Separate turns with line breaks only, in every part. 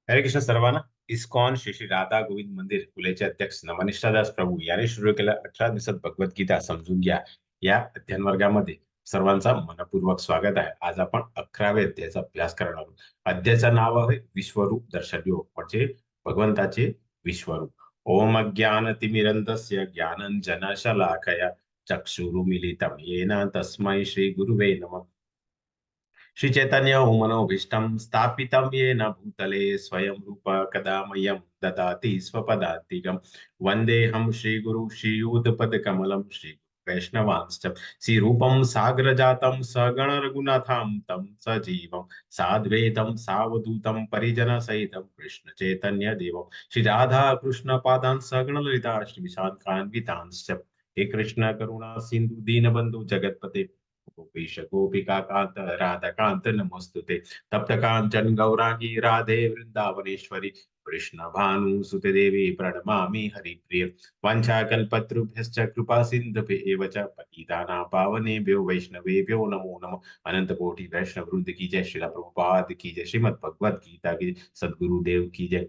हरे कृष्ण सर्वांना. इस्कॉन श्री श्री राधा गोविंद मंदिर पुलेचे अध्यक्ष नमनिष्ठादास प्रभू यांनी सुरू केल्या 18 दिवसात भगवद्गीता समजून घ्या या अध्ययन वर्गामध्ये सर्वांचा मनपूर्वक स्वागत आहे. आज आपण 11व्या अध्यायाचा अभ्यास करणार आहोत. अध्यायाचं नाव आहे विश्वरूप दर्शन योग, म्हणजे भगवंताचे विश्वरूप. ओम अज्ञानतिमिरन्धस्य ज्ञानञ्जनशलाकया चक्षुरुमिलितं येन तस्मै श्री गुरुवे नमः. श्री चैतन्य मनोभीष्टं स्थापितं येन भूतले स्वयं रूप कदा मह्यं ददाति स्वपदान्तिकं. वन्देऽहं श्रीगुरु श्रीयुतपदकमलं श्री वैष्णवांश्च श्रीरूपं साग्रजातं सगण रघुनाथं तं सजीवं साद्वैतं सावधूतं परिजनसहितं कृष्ण चैतन्य देवं श्री राधा कृष्ण पादान् सगण ललिता श्री विशाखान्वितांश्च. हे कृष्ण करुणा सिंधु दीनबंधु जगतपते गोपीश गोपिका कांत राधा कांत नमोस्तुते. तप्त कांचन गौरांगी राधे वृंदावनेश्वरी कृष्ण भानु सुते देवी प्रणमामि हरिप्रिय. वाञ्छाकल्पतरुभ्यश्च कृपा सिन्धुभ्येव च पतितानां पावनेभ्यो वैष्णवेभ्यो नमो नमः. अनंत कोटि वैष्णव वृंद की जय, श्रीला प्रभुपाद की जय, श्रीमद भगवद गीता की जय, सद्गुरुदेव की जय.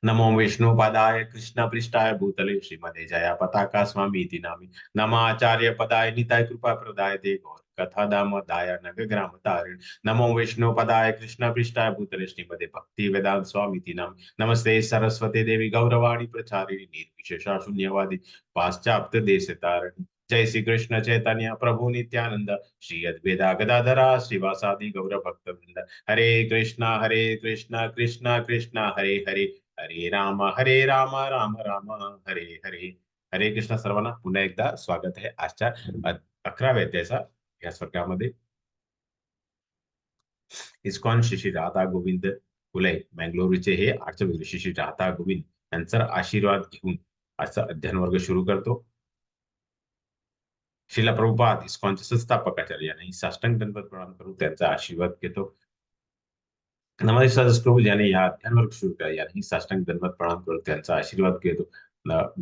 नमो विष्णुपदाय कृष्णपृष्ठाय भूतले श्रीमते जया पताका स्वामी इति नामी. नमाचार्य पदाय निताय कृपा प्रदाय ते गौर कथा दामोदाय नगग्राम तारिण. नमो विष्णुपदाय कृष्णपृष्ठाय भूतले श्रीमते भक्ति वेदांत स्वामी इति नामी. नमस्ते सरस्वती देवी गौरवाणी प्रचारिणी निर्विशेषा शून्यवादी पाश्चात्य देश तारिणी. जय श्री कृष्ण चैतन्य प्रभु नित्यानंद श्री अद्वैता गदाधरा श्रीवासादि गौर भक्त वृंद. हरे कृष्णा कृष्णा कृष्णा हरे हरे, हरे राम राम राम हरे हरे. हरे कृष्ण सर्वांना पुन्हा एकदा स्वागत आहे आजच्या 11व्या अध्यायाचा या स्वर्गामध्ये. इस्कॉन श्री श्री राधा गोविंद फुले मंगळुरूचे हे आचार्य श्री श्री राधा गोविंद यांचा आशीर्वाद घेऊन आजचा अध्ययन वर्ग सुरू करतो. श्रीला प्रभुपाद इस्कॉनचे संस्थापकाचार्य यांनी साष्टांग दंडवत प्रणाम करून त्यांचा आशीर्वाद घेतो. नमस्कार प्रभू ज्याने या अध्ययन वर्ग सुरू केला यांनी साष्टांग दंडवत प्रणाम करून त्यांचा आशीर्वाद घेतो.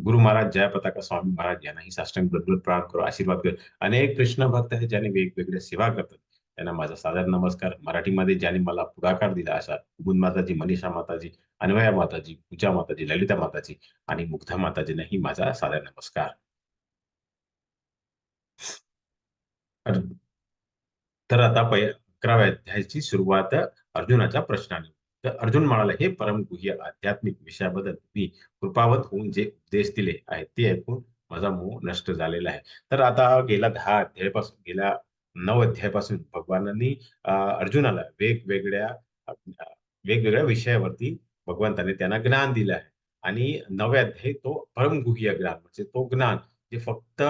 गुरु महाराज जयपताका स्वामी महाराज यांनाही साष्टांग दंडवत प्रणाम करून आशीर्वाद घेतो. अनेक कृष्ण भक्त आहेत ज्यांनी वेगवेगळ्या सेवा करतात, त्यांना माझा सादर नमस्कार. मराठीमध्ये ज्यांनी मला पुढाकार दिला अशा कुमुद माताजी, मनीषा माताजी, अन्वया माताजी, पूजा माताजी, ललिता माताजी आणि मुग्धा माताजींनाही माझा सादर नमस्कार. तर आता 11व्या अध्यायाची सुरुवात अर्जुनाच्या प्रश्नाने. तर अर्जुन म्हणाला, हे परमगुह्य आध्यात्मिक विषयाबद्दल तुम्ही कृपावंत होऊन जे उपदेश दिले आहेत ते ऐकून माझा मोह नष्ट झालेला आहे. तर आता गेल्या 9 अध्यायापासून भगवानांनी अर्जुनाला वेगवेगळ्या विषयावरती भगवंताने त्यांना ज्ञान दिलं आहे. आणि 9व्या अध्याय तो परमगुह्य ज्ञान, म्हणजे तो ज्ञान जे फक्त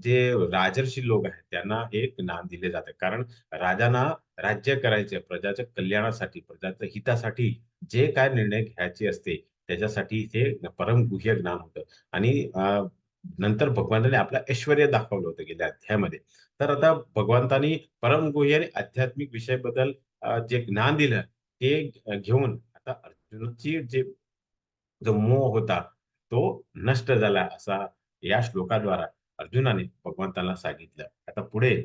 जे राजर्षी लोक आहेत त्यांना हे ज्ञान दिले जाते. कारण राजांना राज्य करायचे, प्रजाच्या कल्याणासाठी, प्रजाच्या हितासाठी जे काय निर्णय घ्यायचे असते त्याच्यासाठी ते परमगुह्य ज्ञान होतं. आणि नंतर भगवंताने आपलं ऐश्वर्य दाखवलं होतं गेल्या अध्यायामध्ये. तर आता भगवंतानी परमगुह्य आणि आध्यात्मिक विषयाबद्दल जे ज्ञान दिलं ते घेऊन आता अर्जुनाची जो मोह होता तो नष्ट झाला, असा या श्लोकाद्वारा अर्जुनाने भगवंताला सांगितलं. आता पुढे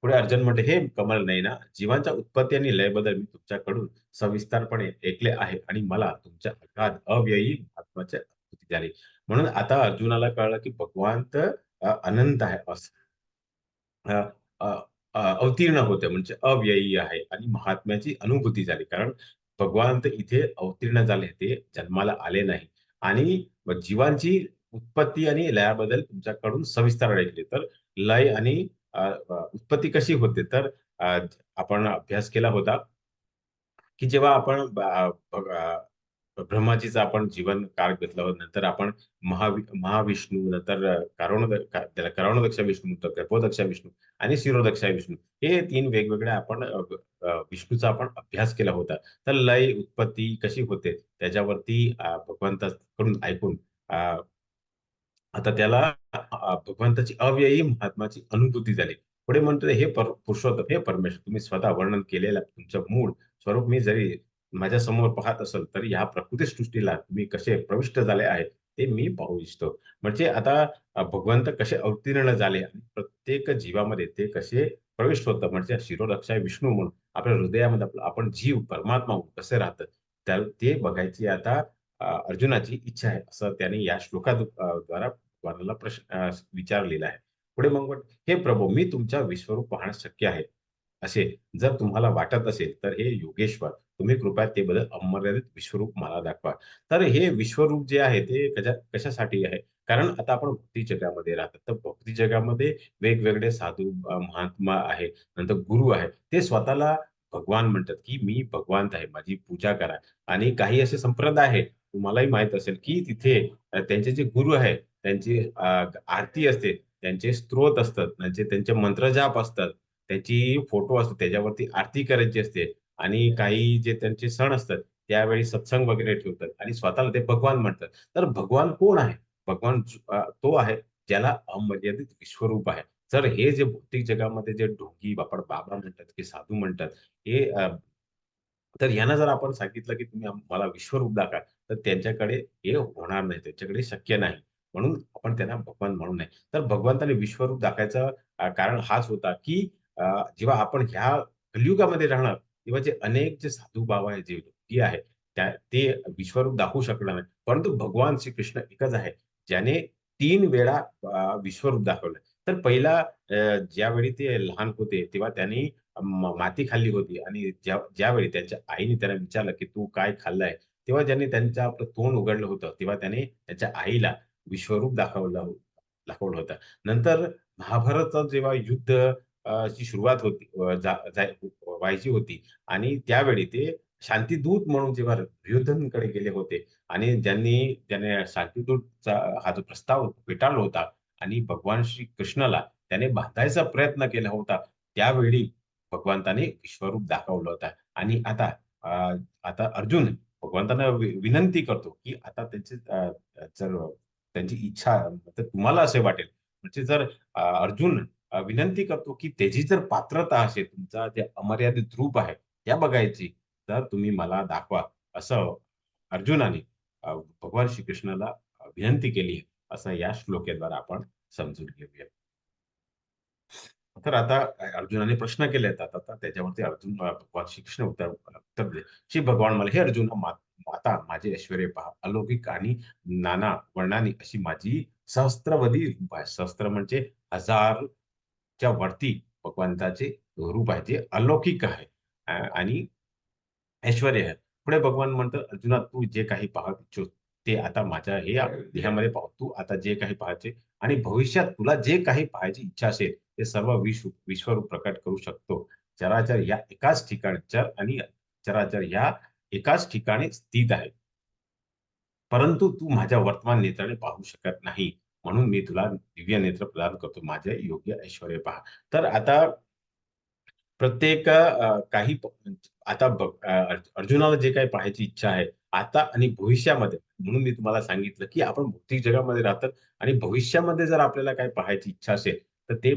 पुढे अर्जुन म्हणते, हे कमल नयना, जीवांच्या उत्पत्ती आणि लयबद्दल मी तुमच्याकडून सविस्तरपणे ऐकले आहे आणि मला तुमच्या अगाध अव्ययी आत्म्याची अनुभूती झाली. म्हणून आता अर्जुनाला कळलं की भगवंत अनंत आहे असं. अ, अ, अवतीर्ण होते म्हणजे अव्ययी आहे आणि महात्म्याची अनुभूती झाली. कारण भगवान तर इथे अवतीर्ण झाले, ते जन्माला आले नाही. आणि जीवांची उत्पत्ती आणि लयाबद्दल तुमच्याकडून सविस्तर ऐकले. तर लय आणि उत्पत्ती कशी होते, तर अ, आपण अभ्यास केला होता की जेव्हा आपण ब्रह्माजीचं आपण जीवन काळ घेतलं होतं, नंतर आपण महाविष्णू, नंतर त्याला करोडदक्ष विष्णू म्हणतो, गर्भोदक्ष विष्णू आणि शिरोदक्ष विष्णू, हे 3 वेगवेगळ्या आपण विष्णूचा आपण अभ्यास केला होता. तर लय उत्पत्ती कशी होते त्याच्यावरती भगवंताकडून ऐकून आता त्याला भगवंताची अव्ययी महात्माची अनुभूती झाली. पुढे म्हणतो, हे पुरुषोत्तम, हे परमेश्वर, तुम्ही स्वतः वर्णन केलेलं तुमचं मूळ स्वरूप मी जरी माझ्या समोर पाहत असेल तरी ह्या प्रकृती सृष्टीला तुम्ही कसे प्रविष्ट झाले आहेत ते मी पाहू इच्छितो. म्हणजे आता भगवंत कसे अवतीर्ण झाले आणि प्रत्येक जीवामध्ये ते कसे प्रविष्ट होतं. म्हणजे शिरोरक्षाय विष्णू म्हणून आपल्या हृदयामध्ये आपण जीव परमात्मा म्हणून कसे राहतं ते बघायची आता अर्जुनाची इच्छा आहे, असं त्याने या द्वारा भगवानाला विचारलेलं आहे. पुढे मग हे प्रभू, मी तुमच्या विश्वरूप पाहणं शक्य आहे असे जर तुम्हाला वाटत असेल तर हे योगेश्वर, तुम्ही कृपया ते बदल अमर्यादित विश्वरूप मला दाखवा. तर हे विश्वरूप जे आहे ते कशासाठी आहे? कारण आता आपण भक्ती जगामध्ये राहतात. तर भक्ती जगामध्ये वेगवेगळे साधू, महात्मा आहे, नंतर गुरु आहे. ते स्वतःला भगवान म्हणतात, की मी भगवान आहे, माझी पूजा करा. आणि काही असे संप्रदाय आहे, तुम्हालाही माहित असेल, की तिथे त्यांचे जे गुरु आहे, त्यांची आरती असते, त्यांचे स्तोत्र असतात, त्यांचे मंत्रजाप असतात, त्यांची फोटो असतो, त्याच्यावरती आरती करायची असते आणि काही जे त्यांचे सण असतात, त्यावेळी सत्संग वगैरे ठेवतात आणि स्वतःला ते भगवान म्हणतात. तर भगवान कोण आहे? भगवान तो आहे ज्याला अमर्यादित विश्वरूप आहे. तर हे जे भौतिक जगामध्ये जे ढोंगी आपण बाबा म्हणतात, की साधू म्हणतात, हे तर यांना जर आपण सांगितलं, की तुम्ही मला विश्वरूप दाखवा, तर त्यांच्याकडे हे होणार नाही. त्यांच्याकडे शक्य नाही. म्हणून आपण त्यांना भगवान म्हणू नये. तर भगवंताने विश्वरूप दाखवायचं कारण हाच होता, की जेव्हा आपण ह्या कलियुगामध्ये राहणार, तेव्हा जे अनेक जे साधू बाबा आहेत, जे योगी आहेत, ते विश्वरूप दाखवू शकणार नाही. परंतु भगवान श्रीकृष्ण एकच आहे, ज्याने 3 वेळा विश्वरूप दाखवलं. तर पहिला ज्यावेळी ते लहान होते, तेव्हा त्यांनी माती खाल्ली होती आणि ज्यावेळी त्यांच्या आईने त्यांना विचारलं, की "तू काय खाल्लंय?" तेव्हा ज्यांनी त्यांचं आपलं तोंड उघडलं होतं, तेव्हा त्याने त्यांच्या आईला विश्वरूप दाखवलं होतं. नंतर महाभारतचं जेव्हा युद्ध ची सुरुवात होती व्हायची होती आणि त्यावेळी ते शांतीदूत म्हणून जेव्हा दुर्योधनकडे गेले होते आणि त्याने शांतीदूतचा हा जो प्रस्ताव फेटाळला होता आणि भगवान श्री कृष्णाला त्याने बांधायचा प्रयत्न केला होता. त्यावेळी भगवंताने विश्वरूप दाखवलं होतं आणि अ, आता अर्जुन भगवंतांना विनंती करतो, की आता जर त्यांची इच्छा तर तुम्हाला असे वाटेल म्हणजे जर अर्जुन विनंती करतो, की त्याची जर पात्रता असेल, तुमचा जे अमर्यादित रूप आहे, त्या बघायची, तर तुम्ही मला दाखवा. असं अर्जुनाने भगवान श्रीकृष्णाला विनंती केली आहे, असं या श्लोकाद्वारे आपण समजून घेऊया. तर आता अर्जुनाने प्रश्न केलेत आता त्याच्यावरती भगवान श्रीकृष्ण उत्तर दिले. श्री भगवान मला, "हे अर्जुना, माता माझे ऐश्वर्य पहा. अलौकिक आणि नाना वर्णांनी अशी माझी सहस्त्रवदी रूप आहे." सहस्त्र म्हणजे 1000च्या वरती भगवंताचे रूप आहे, जे अलौकिक आहे आणि ऐश्वर्य आहे. पुढे भगवान म्हणतात, "अर्जुना, तू जे काही पाहत इच्छितो ते आता माझ्या हे देहामध्ये पाहू. तू आता जे काही पाहायचे आणि भविष्यात तुला जे काही पाहायची इच्छा असेल, ते सर्व विश्वरूप प्रकट करू शकतो. चराचर या एकाच ठिकाणी चर आणि चराचर या एकाच ठिकाणी स्थित आहे. परंतु तू माझ्या वर्तमान नेत्राने पाहू शकत नाही. म्हणून मी तुला दिव्य नेत्र प्रदान करतो. माझे योग्य ऐश्वर्य पहा." तर आता प्रत्येक काही आता बघ अर्जुनाला जे काही पाहायची इच्छा आहे, आता आणि भविष्यामध्ये म्हणून मी तुम्हाला सांगितलं, की आपण भौतिक जगामध्ये राहतात आणि भविष्यामध्ये जर आपल्याला काही पाहायची इच्छा असेल, तर ते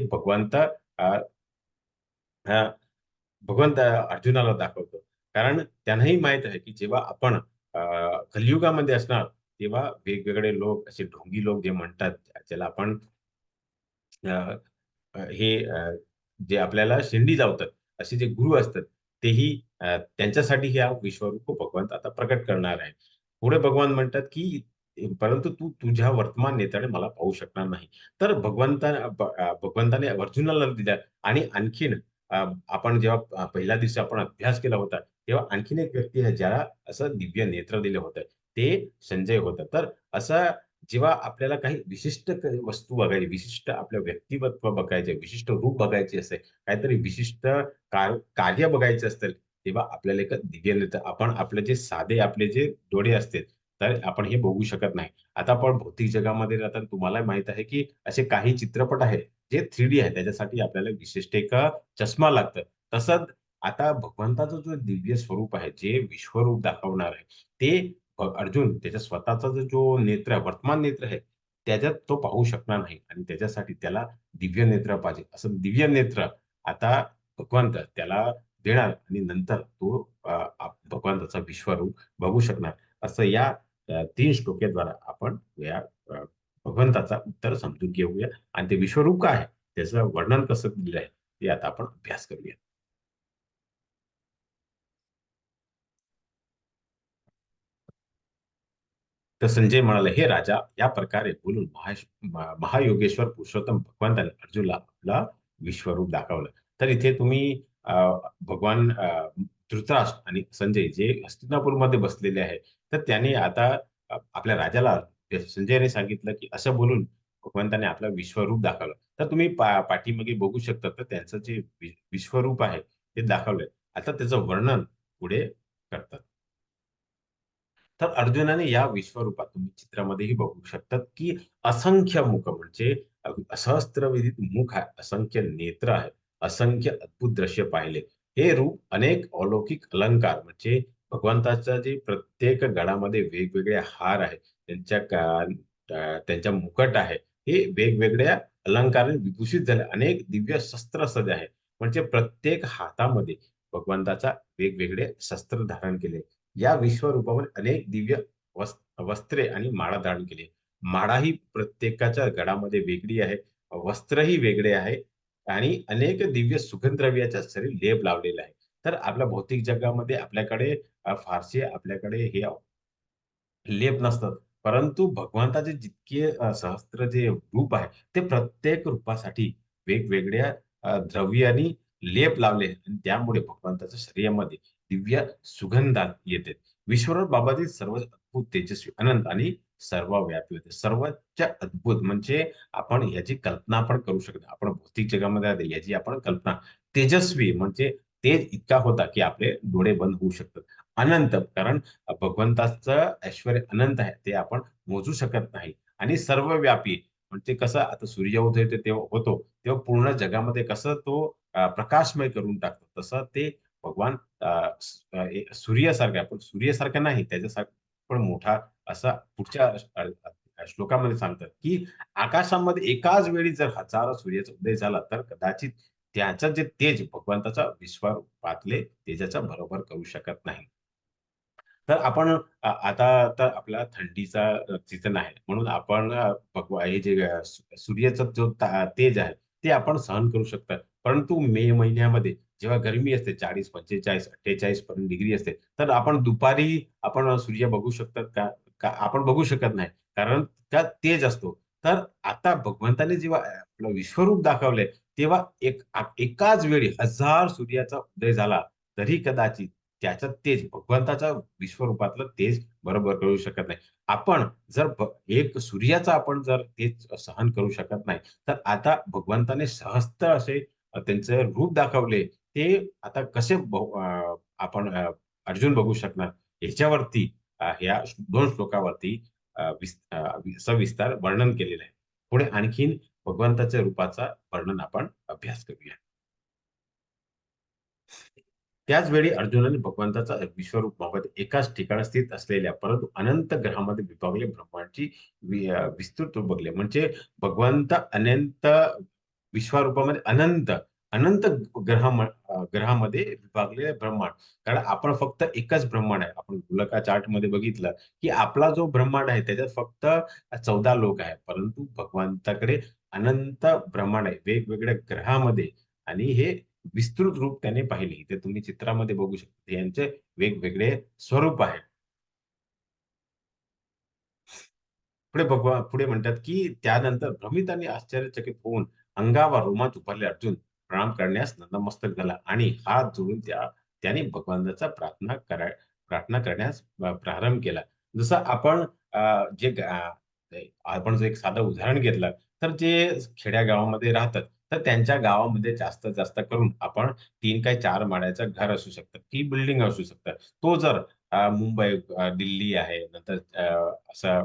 अ, अ, भगवंत अर्जुनाला दाखवतो. कारण त्यांनाही माहीत आहे, की जेव्हा आपण कलियुगामध्ये असणार, तेव्हा वेगवेगळे लोक, असे ढोंगी लोक जे म्हणतात, ज्याला आपण अ, जे आपल्याला शेंडी लावतात, असे जे गुरु असतात, तेही त्यांच्यासाठी ह्या विश्वरूप भगवंत आता प्रकट करणार आहे. पुढे भगवान म्हणतात, की परंतु तू तुझ्या वर्तमान नेत्राने मला पाहू शकणार नाही. तर भगवंताने अर्जुनाला दिल्या आणि आणखीन आपण जेव्हा पहिल्या दिवशी आपण अभ्यास केला होता, तेव्हा आणखीन एक व्यक्ती आहे, ज्याला असं दिव्य नेत्र दिलं होतं. ते संजय होतं. तर असं जेव्हा आपल्याला काही विशिष्ट वस्तू बघायची, विशिष्ट आपलं व्यक्तिमत्व बघायचे, विशिष्ट रूप बघायचे असेल, काहीतरी विशिष्ट कार्य बघायचं असेल, तेव्हा आपल्याला एक दिव्य नेत्र आपण आपले जे साधे आपले जे डोळे असतील, तर आपण हे बघू शकत नाही. आता आपण भौतिक जगामध्ये राहताना तुम्हाला माहीत आहे, की असे काही चित्रपट आहेत, जे 3D आहे. त्याच्यासाठी आपल्याला विशिष्ट एक चष्मा लागतं. तसंच आता भगवंताचं जो दिव्य स्वरूप आहे, जे विश्वरूप दाखवणार आहे, ते अर्जुन त्याच्या स्वतःचा जो नेत्र आहे, वर्तमान नेत्र आहे, त्याच्यात तो पाहू शकणार नाही आणि त्याच्यासाठी त्याला दिव्य नेत्र पाहिजे. असं दिव्य नेत्र आता भगवंत त्याला देणार आणि नंतर तो भगवंताचा विश्वरूप बघू शकणार. असं या 3 श्लोकाद्वारे आपण या भगवंताचा उत्तर समजून घेऊया आणि ते विश्वरूप काय आहे, त्याचं वर्णन कसं दिलं आहे, ते आता आपण अभ्यास करूया. तर संजय म्हणाले, हे राजा, या प्रकारे बोलून महायोगेश्वर पुरुषोत्तम भगवंताने अर्जुनला आपला विश्वरूप दाखवलं. तर इथे तुम्ही भगवान धृतराष्ट्र आणि संजय जे हस्तिनापूरमध्ये बसलेले आहे, तर त्यांनी आता आपल्या राजाला संजयने सांगितलं की असं बोलून भगवंताने आपलं विश्वरूप दाखवलं. तर तुम्ही पाठीमागे बघू शकता, तर त्यांचं जे विश्वरूप आहे ते दाखवलंय. आता त्याचं वर्णन पुढे करतात. तर अर्जुनाने या विश्वरूपात तुम्ही चित्रामध्येही बघू शकतात की असंख्य मुख म्हणजे सहस्त्रविधित मुख आहे, असंख्य नेत्र आहे, असंख्य अद्भुत दृश्य पाहिले. हे रूप अनेक अलौकिक अलंकार म्हणजे भगवंताच्या जे प्रत्येक गडामध्ये वेगवेगळे हार आहे, त्यांच्या मुकट आहे, हे वेगवेगळ्या अलंकाराने विभूषित झाले. अनेक दिव्य शस्त्र सज्ज आहे, म्हणजे प्रत्येक हातामध्ये भगवंताचा वेगवेगळे शस्त्र धारण केले. या विश्वरूपावर अनेक दिव्य वस्त्रे आणि माळा धारण केली. माळा ही प्रत्येकाच्या गळामध्ये वेगळी आहे, वस्त्रही वेगळे आहे आणि अनेक दिव्य सुगंधद्रव्याचा शरीर लेप लावलेला आहे. तर आपल्या भौतिक जगामध्ये आपल्याकडे फारसे आपल्याकडे हे लेप नसतात. परंतु भगवंताचे जितके सहस्त्र जे रूप आहे, ते प्रत्येक रूपासाठी वेगवेगळ्या द्रव्यांनी लेप लावले आणि त्यामुळे भगवंताच्या शरीरामध्ये दिव्य सुगंधात येते. विश्वनाथ बाबाजी सर्व अद्भुत, तेजस्वी, अनंत आणि सर्वव्यापी होते. सर्वोच्च अद्भुत म्हणजे आपण याची कल्पना पण करू शकतो. आपण भौतिक जगामध्ये आहे, याची आपण कल्पना. तेजस्वी म्हणजे तेज इतका होता, की आपले डोळे बंद होऊ शकतात. अनंत कारण भगवंताचं ऐश्वर्य अनंत आहे, ते आपण मोजू शकत नाही. आणि सर्वव्यापी म्हणजे कसं आता सूर्य उदय तेव्हा होतो, तेव्हा पूर्ण जगामध्ये कसं तो प्रकाशमय करून टाकतो, तसं ते भगवान सूर्यासारखा, पण सूर्यासारखा नाही, त्याच्यासारखा पण मोठा असा पुढच्या श्लोकामध्ये सांगतात, की आकाशामध्ये एकाच वेळी जर हजारो सूर्याचा उदय झाला, तर कदाचित त्याचं जे तेज भगवंताच्या विश्वापातले तेजाच्या बरोबर करू शकत नाही. तर आपण आता तर आपला थंडीचा सीझन आहे. म्हणून आपण हे जे सूर्याचा जो तेज आहे, ते आपण सहन करू शकतात. परंतु मे महिन्यामध्ये जेव्हा गरमी असते 40, 45, 48 पर्यंत डिग्री असते, तर आपण दुपारी आपण सूर्य बघू शकतात का? का आपण बघू शकत नाही. कारण त्यात तेज असतो. तर आता भगवंताने जेव्हा आपलं विश्वरूप दाखवलंय, तेव्हा एकाच वेळी 1000 सूर्याचा उदय झाला, तरी कदाचित त्याचं तेज भगवंताच्या विश्वरूपातलं तेज बरोबर करू शकत नाही. आपण जर एक सूर्याचं आपण जर तेज सहन करू शकत नाही, तर आता भगवंताने सहस्त्र असे त्यांचे रूप दाखवले. ते आता कसे आपण अर्जुन बघू शकणार? ह्याच्यावरती ह्या 2 श्लोकावरती सविस्तर वर्णन केलेलं आहे. पुढे आणखीन भगवंताच्या रूपाचा वर्णन आपण अभ्यास करूया. त्याच वेळी अर्जुनाने भगवंताचा विश्वरूपामध्ये एकाच ठिकाणी स्थित असलेल्या परंतु अनंत ग्रहामध्ये विभागले ब्रह्मांडची विस्तृत रूप बघले. म्हणजे भगवंत अनंत विश्वरूपामध्ये अनंत अनंत ग्रहामध्ये विभागलेले ब्रह्मांड. कारण आपण फक्त एकच ब्रह्मांड आहे. आपण गोलका चार्ट मध्ये बघितलं की आपला जो ब्रह्मांड आहे त्याच्यात फक्त 14 लोक आहे. परंतु भगवंताकडे अनंत ब्रह्मांड आहे वेगवेगळ्या ग्रहामध्ये. आणि हे विस्तृत रूप त्याने पाहिले. ते तुम्ही चित्रामध्ये बघू शकता. यांचे वेगवेगळे स्वरूप आहे. पुढे म्हणतात की त्यानंतर भ्रमित आणि आश्चर्यचकित होऊन अंगावर रोमांच उभरले अर्जुन प्रणाम करण्यास नतमस्तक झाला आणि हात जोडून त्याने भगवंताचा प्रार्थना करण्यास प्रारंभ केला. जसं आपण जे आपण जर एक साधं उदाहरण घेतलं, तर जे खेड्या गावामध्ये राहतात, तर त्यांच्या गावामध्ये जास्तीत जास्त करून आपण 3 काही 4 माळ्याचं घर असू शकतं, की बिल्डिंग असू शकतं. तो जर मुंबई, दिल्ली आहे, नंतर असा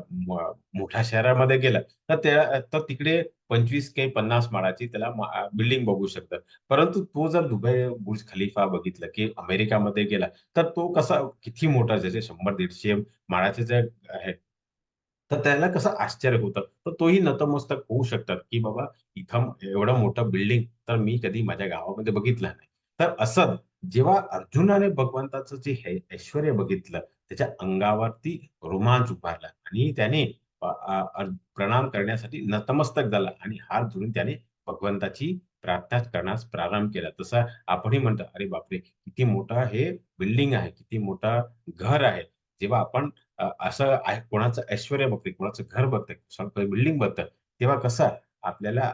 मोठ्या शहरामध्ये गेलं, तर तर तिकडे 25 काही 50 माळाची त्याला बिल्डिंग बघू शकतात. परंतु तो जर दुबई बुर्ज खलिफा बघितलं, की अमेरिकामध्ये गेला, तर तो कसा किती मोठा ज्याचे 100-150 माळाचे जे आहे, तर त्याला कसं आश्चर्य होतं. तर तोही नतमस्तक होऊ शकतात, की बाबा इथं एवढं मोठं बिल्डिंग तर मी कधी माझ्या गावामध्ये बघितलं नाही. तर असं जेव्हा अर्जुनाने भगवंताचं जे हे ऐश्वर्य बघितलं, त्याच्या अंगावरती रोमांच उभारला आणि त्याने अ, अ, प्रणाम करण्यासाठी नतमस्तक झाला आणि हात जोडून त्याने भगवंताची प्रार्थना करण्यास प्रारंभ केला. तसं आपणही म्हणतो, "अरे बापरे! किती मोठं हे बिल्डिंग आहे, किती मोठं घर आहे." जेव्हा आपण असं कोणाचं ऐश्वर्य बघतोय, कोणाचं घर बघतोय, स्वतः बिल्डिंग बघतोय, तेव्हा कसं आपल्याला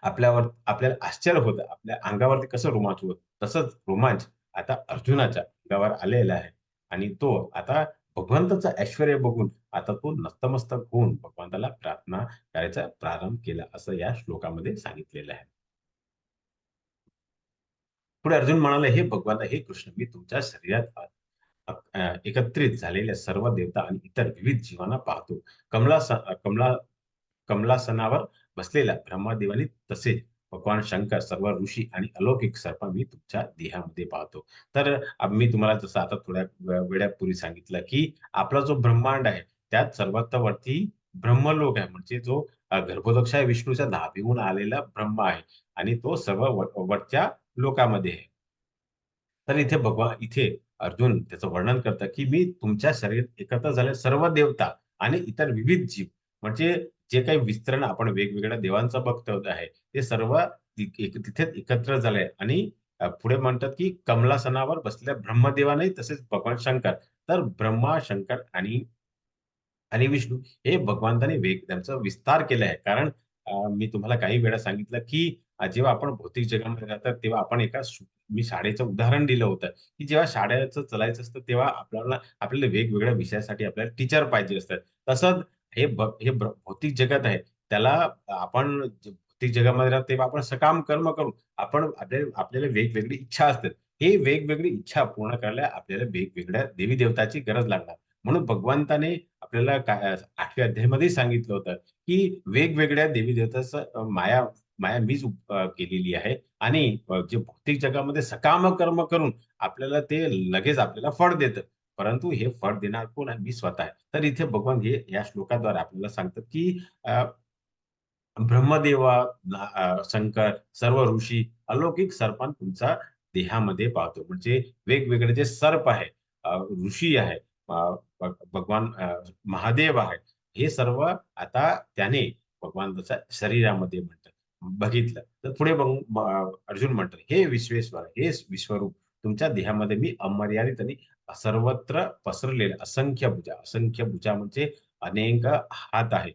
आपल्याला आश्चर्य होतं. आपल्या अंगावरती कसं रोमांच होतं. तसंच रोमांच आता अर्जुनाच्या अंगावर आलेला आहे आणि तो आता भगवंताचं ऐश्वर्य बघून आता तो नतमस्तक होऊन भगवंताला प्रार्थना करायचा प्रारंभ केला, असं या श्लोकामध्ये सांगितलेलं आहे. पुढे अर्जुन म्हणाला, "हे भगवान, हे कृष्ण, मी तुमच्या शरीरात एकत्रित झालेल्या सर्व देवता आणि इतर विविध जीवांना पाहतो. कमलास कमला कमलासनावर बसलेल्या ब्रह्मदेवानी तसेच भगवान शंकर, सर्व ऋषी आणि अलौकिक सर्प मी तुमच्या देहामध्ये पाहतो." तर मी तुम्हाला जसं आता थोड्या वेळापूर्वी सांगितलं, की आपला जो ब्रह्मांड आहे, त्यात सर्वात वरती ब्रह्मलोक आहे. म्हणजे जो गर्भोदक विष्णूच्या नाभीहून आलेला ब्रह्मा आहे आणि तो सर्व वरच्या लोकामध्ये आहे. तर इथे अर्जुन त्याचं वर्णन करतात, की मी तुमच्या शरीरात एकत्र झालेल्या सर्व देवता आणि इतर विविध जीव म्हणजे जे काही विस्तरण आपण वेगवेगळ्या देवांचं बघतो आहे, ते सर्व तिथे एकत्र झाले आणि पुढे म्हणतात, की कमलासनावर बसलेल्या ब्रह्मदेवाने तसेच भगवान शंकर. तर ब्रह्मा, शंकर आणि विष्णू हे भगवंताने त्यांचा विस्तार केला आहे. कारण मी तुम्हाला काही वेळा सांगितलं, की जेव्हा आपण भौतिक जगामध्ये राहतात, तेव्हा आपण मी शाळेचं उदाहरण दिलं होतं, की जेव्हा शाळेचं चालायचं असतं, तेव्हा आपल्याला वेगवेगळ्या विषयासाठी आपल्याला टीचर पाहिजे असतात. तसंच भौतिक जगत आहे, त्याला आपण भौतिक जगामध्ये राहतो, तेव्हा आपण सकाम कर्म करून आपल्याला वेगवेगळी इच्छा असते. हे वेगवेगळी इच्छा पूर्ण करायला आपल्याला वेगवेगळ्या देवी-देवताची गरज लागणार. म्हणून भगवंताने आपल्याला 8व्या अध्यायामध्ये सांगितलं होतं, की वेगवेगळ्या देवी-देवताचं माया माया मीच केलेली आहे आणि जे भौतिक जगामध्ये सकाम कर्म करून ते लगेच आपल्याला फळ देतं. परंतु हे फळ देणार कोण आहे? मी स्वतः आहे. तर इथे भगवान हे या श्लोकाद्वारे आपल्याला सांगतात, की अ, ब्रह्मदेवा, शंकर, सर्व ऋषी, अलौकिक सर्पान तुमच्या देहामध्ये पाहतो. म्हणजे वेगवेगळे जे सर्प आहे, ऋषी आहे, अ, भगवान महादेव आहे. हे सर्व आता त्याने भगवान जसं शरीरामध्ये म्हणतात. बघितलं. तर पुढे अर्जुन म्हणतो, "हे विश्वेश्वर, हे विश्वरूप, तुमच्या देहामध्ये मी अमर्यादित आणि सर्वत्र पसरलेले असंख्य भुजा म्हणजे अनेक हात आहे.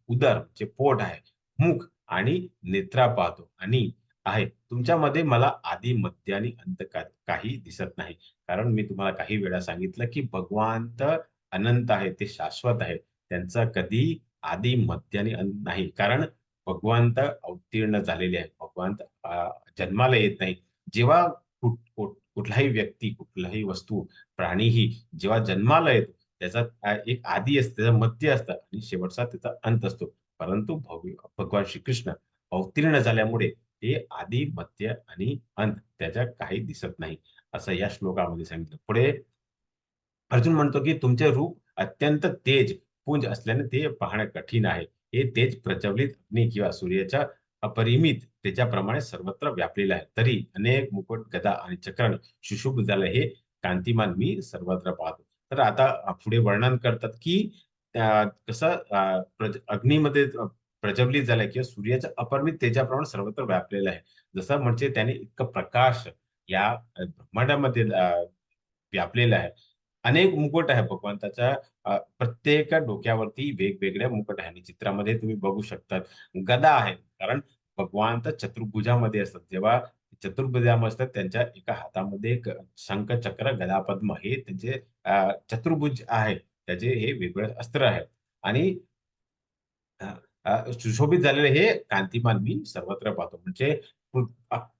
उदर म्हणजे पोट आहे, मुख आणि नेत्रा पाहतो आणि आहे. तुमच्यामध्ये मला आदी, मध्य आणि अंत काही दिसत नाही. कारण मी तुम्हाला काही वेळा सांगितलं, की भगवान तर अनंत आहे, ते शाश्वत आहे. त्यांचा कधी आदी, मध्य आणि अंत नाही. कारण भगवान तर अवतीर्ण झालेले आहेत. भगवान जन्माला येत नाही. जेव्हा कुठलाही व्यक्ती, कुठलाही वस्तू, प्राणीही जेव्हा जन्माला येतो, त्याचा एक आदी असते, त्याचं मध्य असतं आणि शेवटचा त्याचा अंत असतो. परंतु भगवान श्रीकृष्ण अवतीर्ण झाल्यामुळे ते आदी, मध्य आणि अंत त्याच्यात काही दिसत नाही, असं या श्लोकामध्ये सांगितलं. पुढे अर्जुन म्हणतो, की तुमचे रूप अत्यंत पुंज असल्याने ते पाहणं कठीण आहे. हे तेज प्रज्वलित अग्नी किंवा सूर्याच्या अपरिमित तेजाप्रमाणे सर्वत्र व्यापलेलं आहे. तरी अनेक मुकुट, गदा आणि चक्राने सुशोभित झालं हे कांतिमान मी सर्वत्र पाहतो. तर आता पुढे वर्णन करतात, की कसं अग्नीमध्ये प्रज्वलित झालंय किंवा सूर्याच्या अपरिमित तेजाप्रमाणे सर्वत्र व्यापलेलं आहे. जसं म्हणजे त्याने इतकं प्रकाश या ब्रह्मांडामध्ये व्यापलेलं आहे. अनेक मुकुट आहे भगवंताच्या प्रत्येक डोक्यावरती वेगवेगळ्या मुकुट आहे आणि चित्रामध्ये तुम्ही बघू शकतात. गदा आहे. कारण भगवान तर चतुर्भुजामध्ये असतात. जेव्हा चतुर्भुजामध्ये असतात त्यांच्या एका हातामध्ये एक शंख, चक्र, गदा, पद्म हे त्यांचे चतुर्भुज आहे. त्याचे हे वेगवेगळे अस्त्र आहेत आणि अ, सुशोभित झालेले हे कांतिमान मी सर्वत्र पाहतो. म्हणजे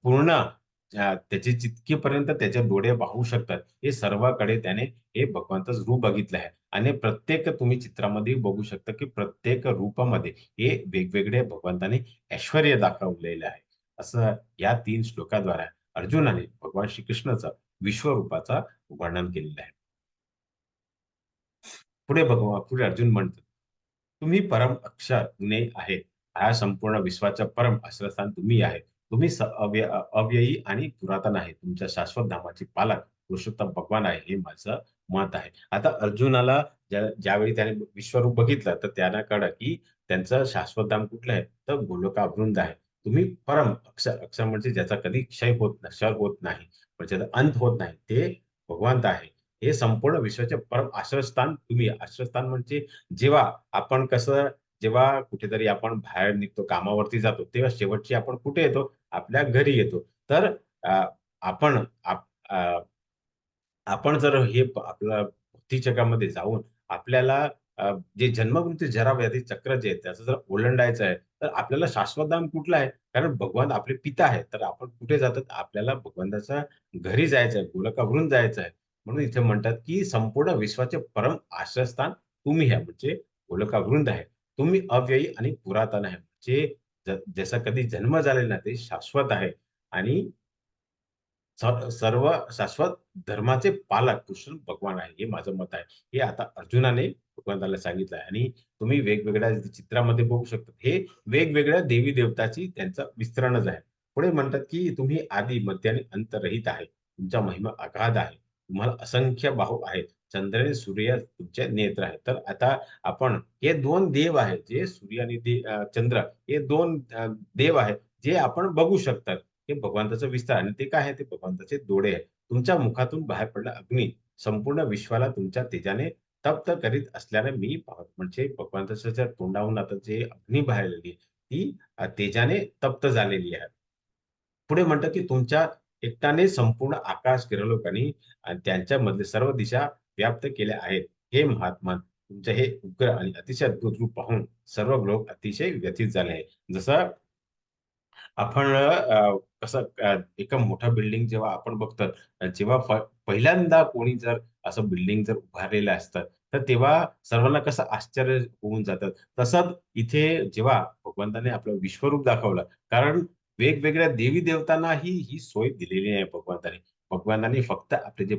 पूर्ण त्याचे जितकेपर्यंत त्याचे डोळे पाहू शकतात, हे सर्वाकडे त्याने हे भगवंताचं रूप बघितलं आहे. आणि प्रत्येक तुम्ही चित्रामध्ये बघू शकता, की प्रत्येक रूपामध्ये हे वेगवेगळे भगवंताने ऐश्वर्य दाखवलेलं आहे. असं या 3 श्लोकाद्वारे अर्जुनाने भगवान श्रीकृष्णाचा विश्वरूपाचा वर्णन केलेलं आहे. पुढे अर्जुन म्हणतो, तुम्ही परम अक्षर गुणे आहे. हा संपूर्ण विश्वाचा परम आश्रयस्थान तुम्ही आहे. तुम्ही अव्ययी आणि पुरातन आहे. तुमच्या शाश्वत धामाचे पालक पुरुषोत्तम भगवान आहे, हे माझं मत आहे. आता अर्जुनाला ज्यावेळी त्याने विश्वरूप बघितलं, तर त्याला कळलं, की त्यांचं शाश्वत धाम कुठलं आहे? तर गोलोकावृंद आहे. तुम्ही परम अक्षर, अक्षर म्हणजे ज्याचा कधी क्षय होत क्षय होत नाही, म्हणजे ज्याचा अंत होत नाही, ते भगवंत आहे. हे संपूर्ण विश्वाचे परम आश्रयस्थान तुम्ही. आश्रयस्थान म्हणजे जेव्हा आपण कसं, जेव्हा कुठेतरी आपण बाहेर निघतो, कामावरती जातो, तेव्हा शेवटची आपण कुठे येतो? आपल्या घरी येतो. तर अ, आपण आपण जर हे आपलं भौतिक जगामध्ये जाऊन आपल्याला जे जन्ममृत्यू जरा व्याधी चक्र जे आहे त्याचं जर ओलांडायचं आहे, तर आपल्याला शाश्वत धाम कुठलं आहे? कारण भगवान आपले पिता आहेत. तर आपण कुठे जातात? आपल्याला भगवंताच्या घरी जायचं आहे, गोलकावरून जायचं आहे. म्हणून इथे म्हणतात, की संपूर्ण विश्वाचे परम आश्रयस्थान तुम्ही आहे, म्हणजे गोलकावृंद आहे. तुम्ही अव्ययी आणि पुरातन आहे. म्हणजे जसा कधी जन्म झालेला नाही, ते शाश्वत आहे आणि सर्व शाश्वत धर्माचे पालक कृष्ण भगवान आहे, हे माझं मत आहे. हे आता अर्जुनाने भगवंताला सांगितलं आहे आणि तुम्ही वेगवेगळ्या चित्रामध्ये बघू शकता. हे वेगवेगळ्या देवी देवताची त्यांचं मिश्रणच आहे. पुढे म्हणतात, की तुम्ही आदी, मध्य आणि अंतरहित आहे. तुमचा महिमा अगाध आहे. तुम्हाला असंख्य बाहू आहेत. चंद्र आणि सूर्य तुमचे नेत्र आहेत. तर आता आपण हे 2 देव आहेत, जे सूर्य आणि चंद्र हे 2 देव आहेत, जे आपण बघू शकतात. हे भगवंताचं विस्तार आणि ते काय आहे? ते भगवंताचे डोळे आहेत. तुमच्या मुखातून बाहेर पडला अग्नी संपूर्ण विश्वाला तुमच्या तेजाने तप्त करीत असल्याने मी पाहतो. म्हणजे भगवंताच्या ज्या तोंडावरून आता जे अग्नी बाहेर आलेली आहे, ती तेजाने तप्त झालेली आहे. पुढे म्हणतात, की तुमच्या एकट्याने संपूर्ण आकाश गिरलोकांनी आणि त्यांच्यामधले सर्व दिशा व्याप्त केल्या आहेत. हे महात्मा, तुमचे हे उग्र आणि अतिशय अद्भुत रूप पाहून सर्व लोक अतिशय व्यथित झाले आहे. जसं आपण कसं एका मोठ्या बिल्डिंग जेव्हा आपण बघतो, जेव्हा पहिल्यांदा कोणी जर असं बिल्डिंग जर उभारलेलं असतं, तर तेव्हा सर्वांना कसं आश्चर्य होऊन जातं. तसंच इथे जेव्हा भगवंताने आपलं विश्वरूप दाखवलं, कारण वेगवेगळ्या देवी-देवतांनाही ही सोय दिलेली आहे भगवंताने. भगवंताने फक्त आपले जे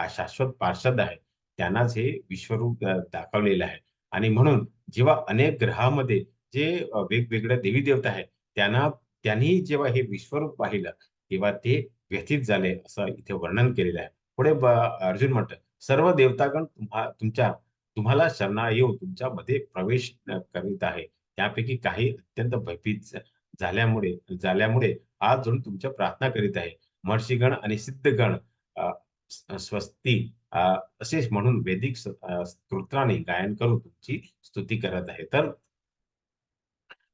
शाश्वत पार्षद आहेत, त्यांनाच हे विश्वरूप दाखवलेलं आहे. आणि म्हणून जेव्हा अनेक ग्रहामध्ये जे वेगवेगळ्या देवी-देवता आहेत, त्यांना त्यांनी जेव्हा हे विश्वरूप पाहिलं, तेव्हा ते व्यथित झाले, असं इथे वर्णन केलेलं आहे. पुढे अर्जुन म्हणतात, "सर्व देवतागण तुम्हाला शरणा येऊन तुमच्यामध्ये प्रवेश करीत आहे. त्यापैकी काही अत्यंत भयभीत झाल्यामुळे झाल्यामुळे हात जोडून तुमच्या प्रार्थना करीत आहे. महर्षीगण आणि सिद्धगण अ, स्वस्ती असेच म्हणून वैदिक स्तोत्राने गायन करून तुमची स्तुती करत आहे." तर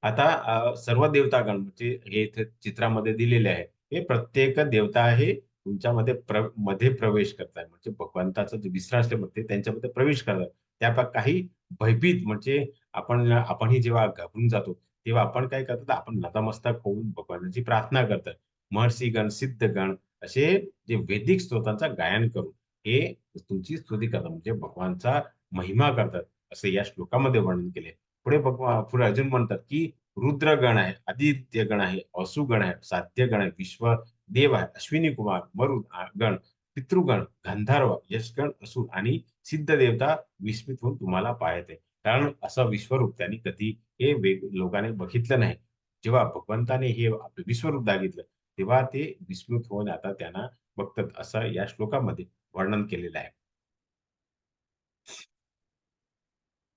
आता सर्व देवतागण म्हणजे हे इथे चित्रामध्ये दिलेले आहे. हे प्रत्येक देवता हे तुमच्यामध्ये मध्ये प्रवेश करताय. म्हणजे भगवंताचं जे विश्रांती मध्ये त्यांच्यामध्ये प्रवेश करतात. त्या काही भयभीत म्हणजे आपणही जेव्हा घाबरून जातो, तेव्हा आपण काय करतात, आपण नतमस्तक होऊन भगवानाची प्रार्थना करतात. महर्षीगण, सिद्धगण असे जे वैदिक स्तोत्रांचं गायन करून हे तुमची स्तुती करतात. म्हणजे भगवानचा महिमा करतात, असं या श्लोकामध्ये वर्णन केले. पुढे अर्जुन म्हणतात, की रुद्रगण आहे, आदित्यगण आहे, असुगण आहे, साध्यगण आहे, विश्वदेव आहे, अश्विनी कुमार, मरुद गण, पितृगण, गंधर्व, यशगण, असुर आणि सिद्ध देवता विस्मित होऊन तुम्हाला पाहत आहे. कारण असं विश्वरूप त्यांनी कधी हे लोकांनी बघितलं नाही. जेव्हा भगवंताने हे आपलं विश्वरूप दाखितलं, तेव्हा ते विस्मित होऊन आता त्यांना बघतात, असं या श्लोकामध्ये वर्णन केलेलं आहे.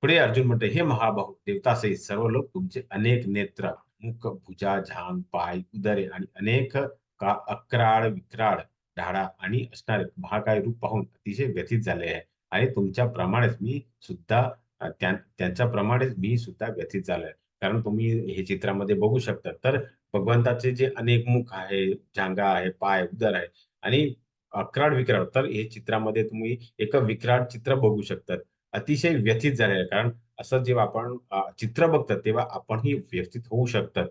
पुढे अर्जुन म्हणते, हे महाबाहू देवतासहित सर्व लोक तुमचे अनेक नेत्र, मुख, भुजा, जांग, पाय, उदरे आणि अनेक अक्राळ, विक्राळ दाढा आणि असणारे महाकाय रूप पाहून अतिशय व्यथित झाले आहे. आणि तुमच्याप्रमाणेच मी सुद्धा त्यांच्याप्रमाणेच मी सुद्धा व्यथित झालोय. कारण तुम्ही हे चित्रामध्ये बघू शकता. तर भगवंताचे जे अनेक मुख आहे, जांघा आहे, पाय, उदर आहे आणि अक्राळ, विक्राळ. तर हे चित्रामध्ये तुम्ही एक विक्राळ चित्र बघू शकता. अतिशय व्यथित झालेलं आहे. कारण असं जेव्हा आपण चित्र बघतात, तेव्हा आपणही व्यथित होऊ शकतात.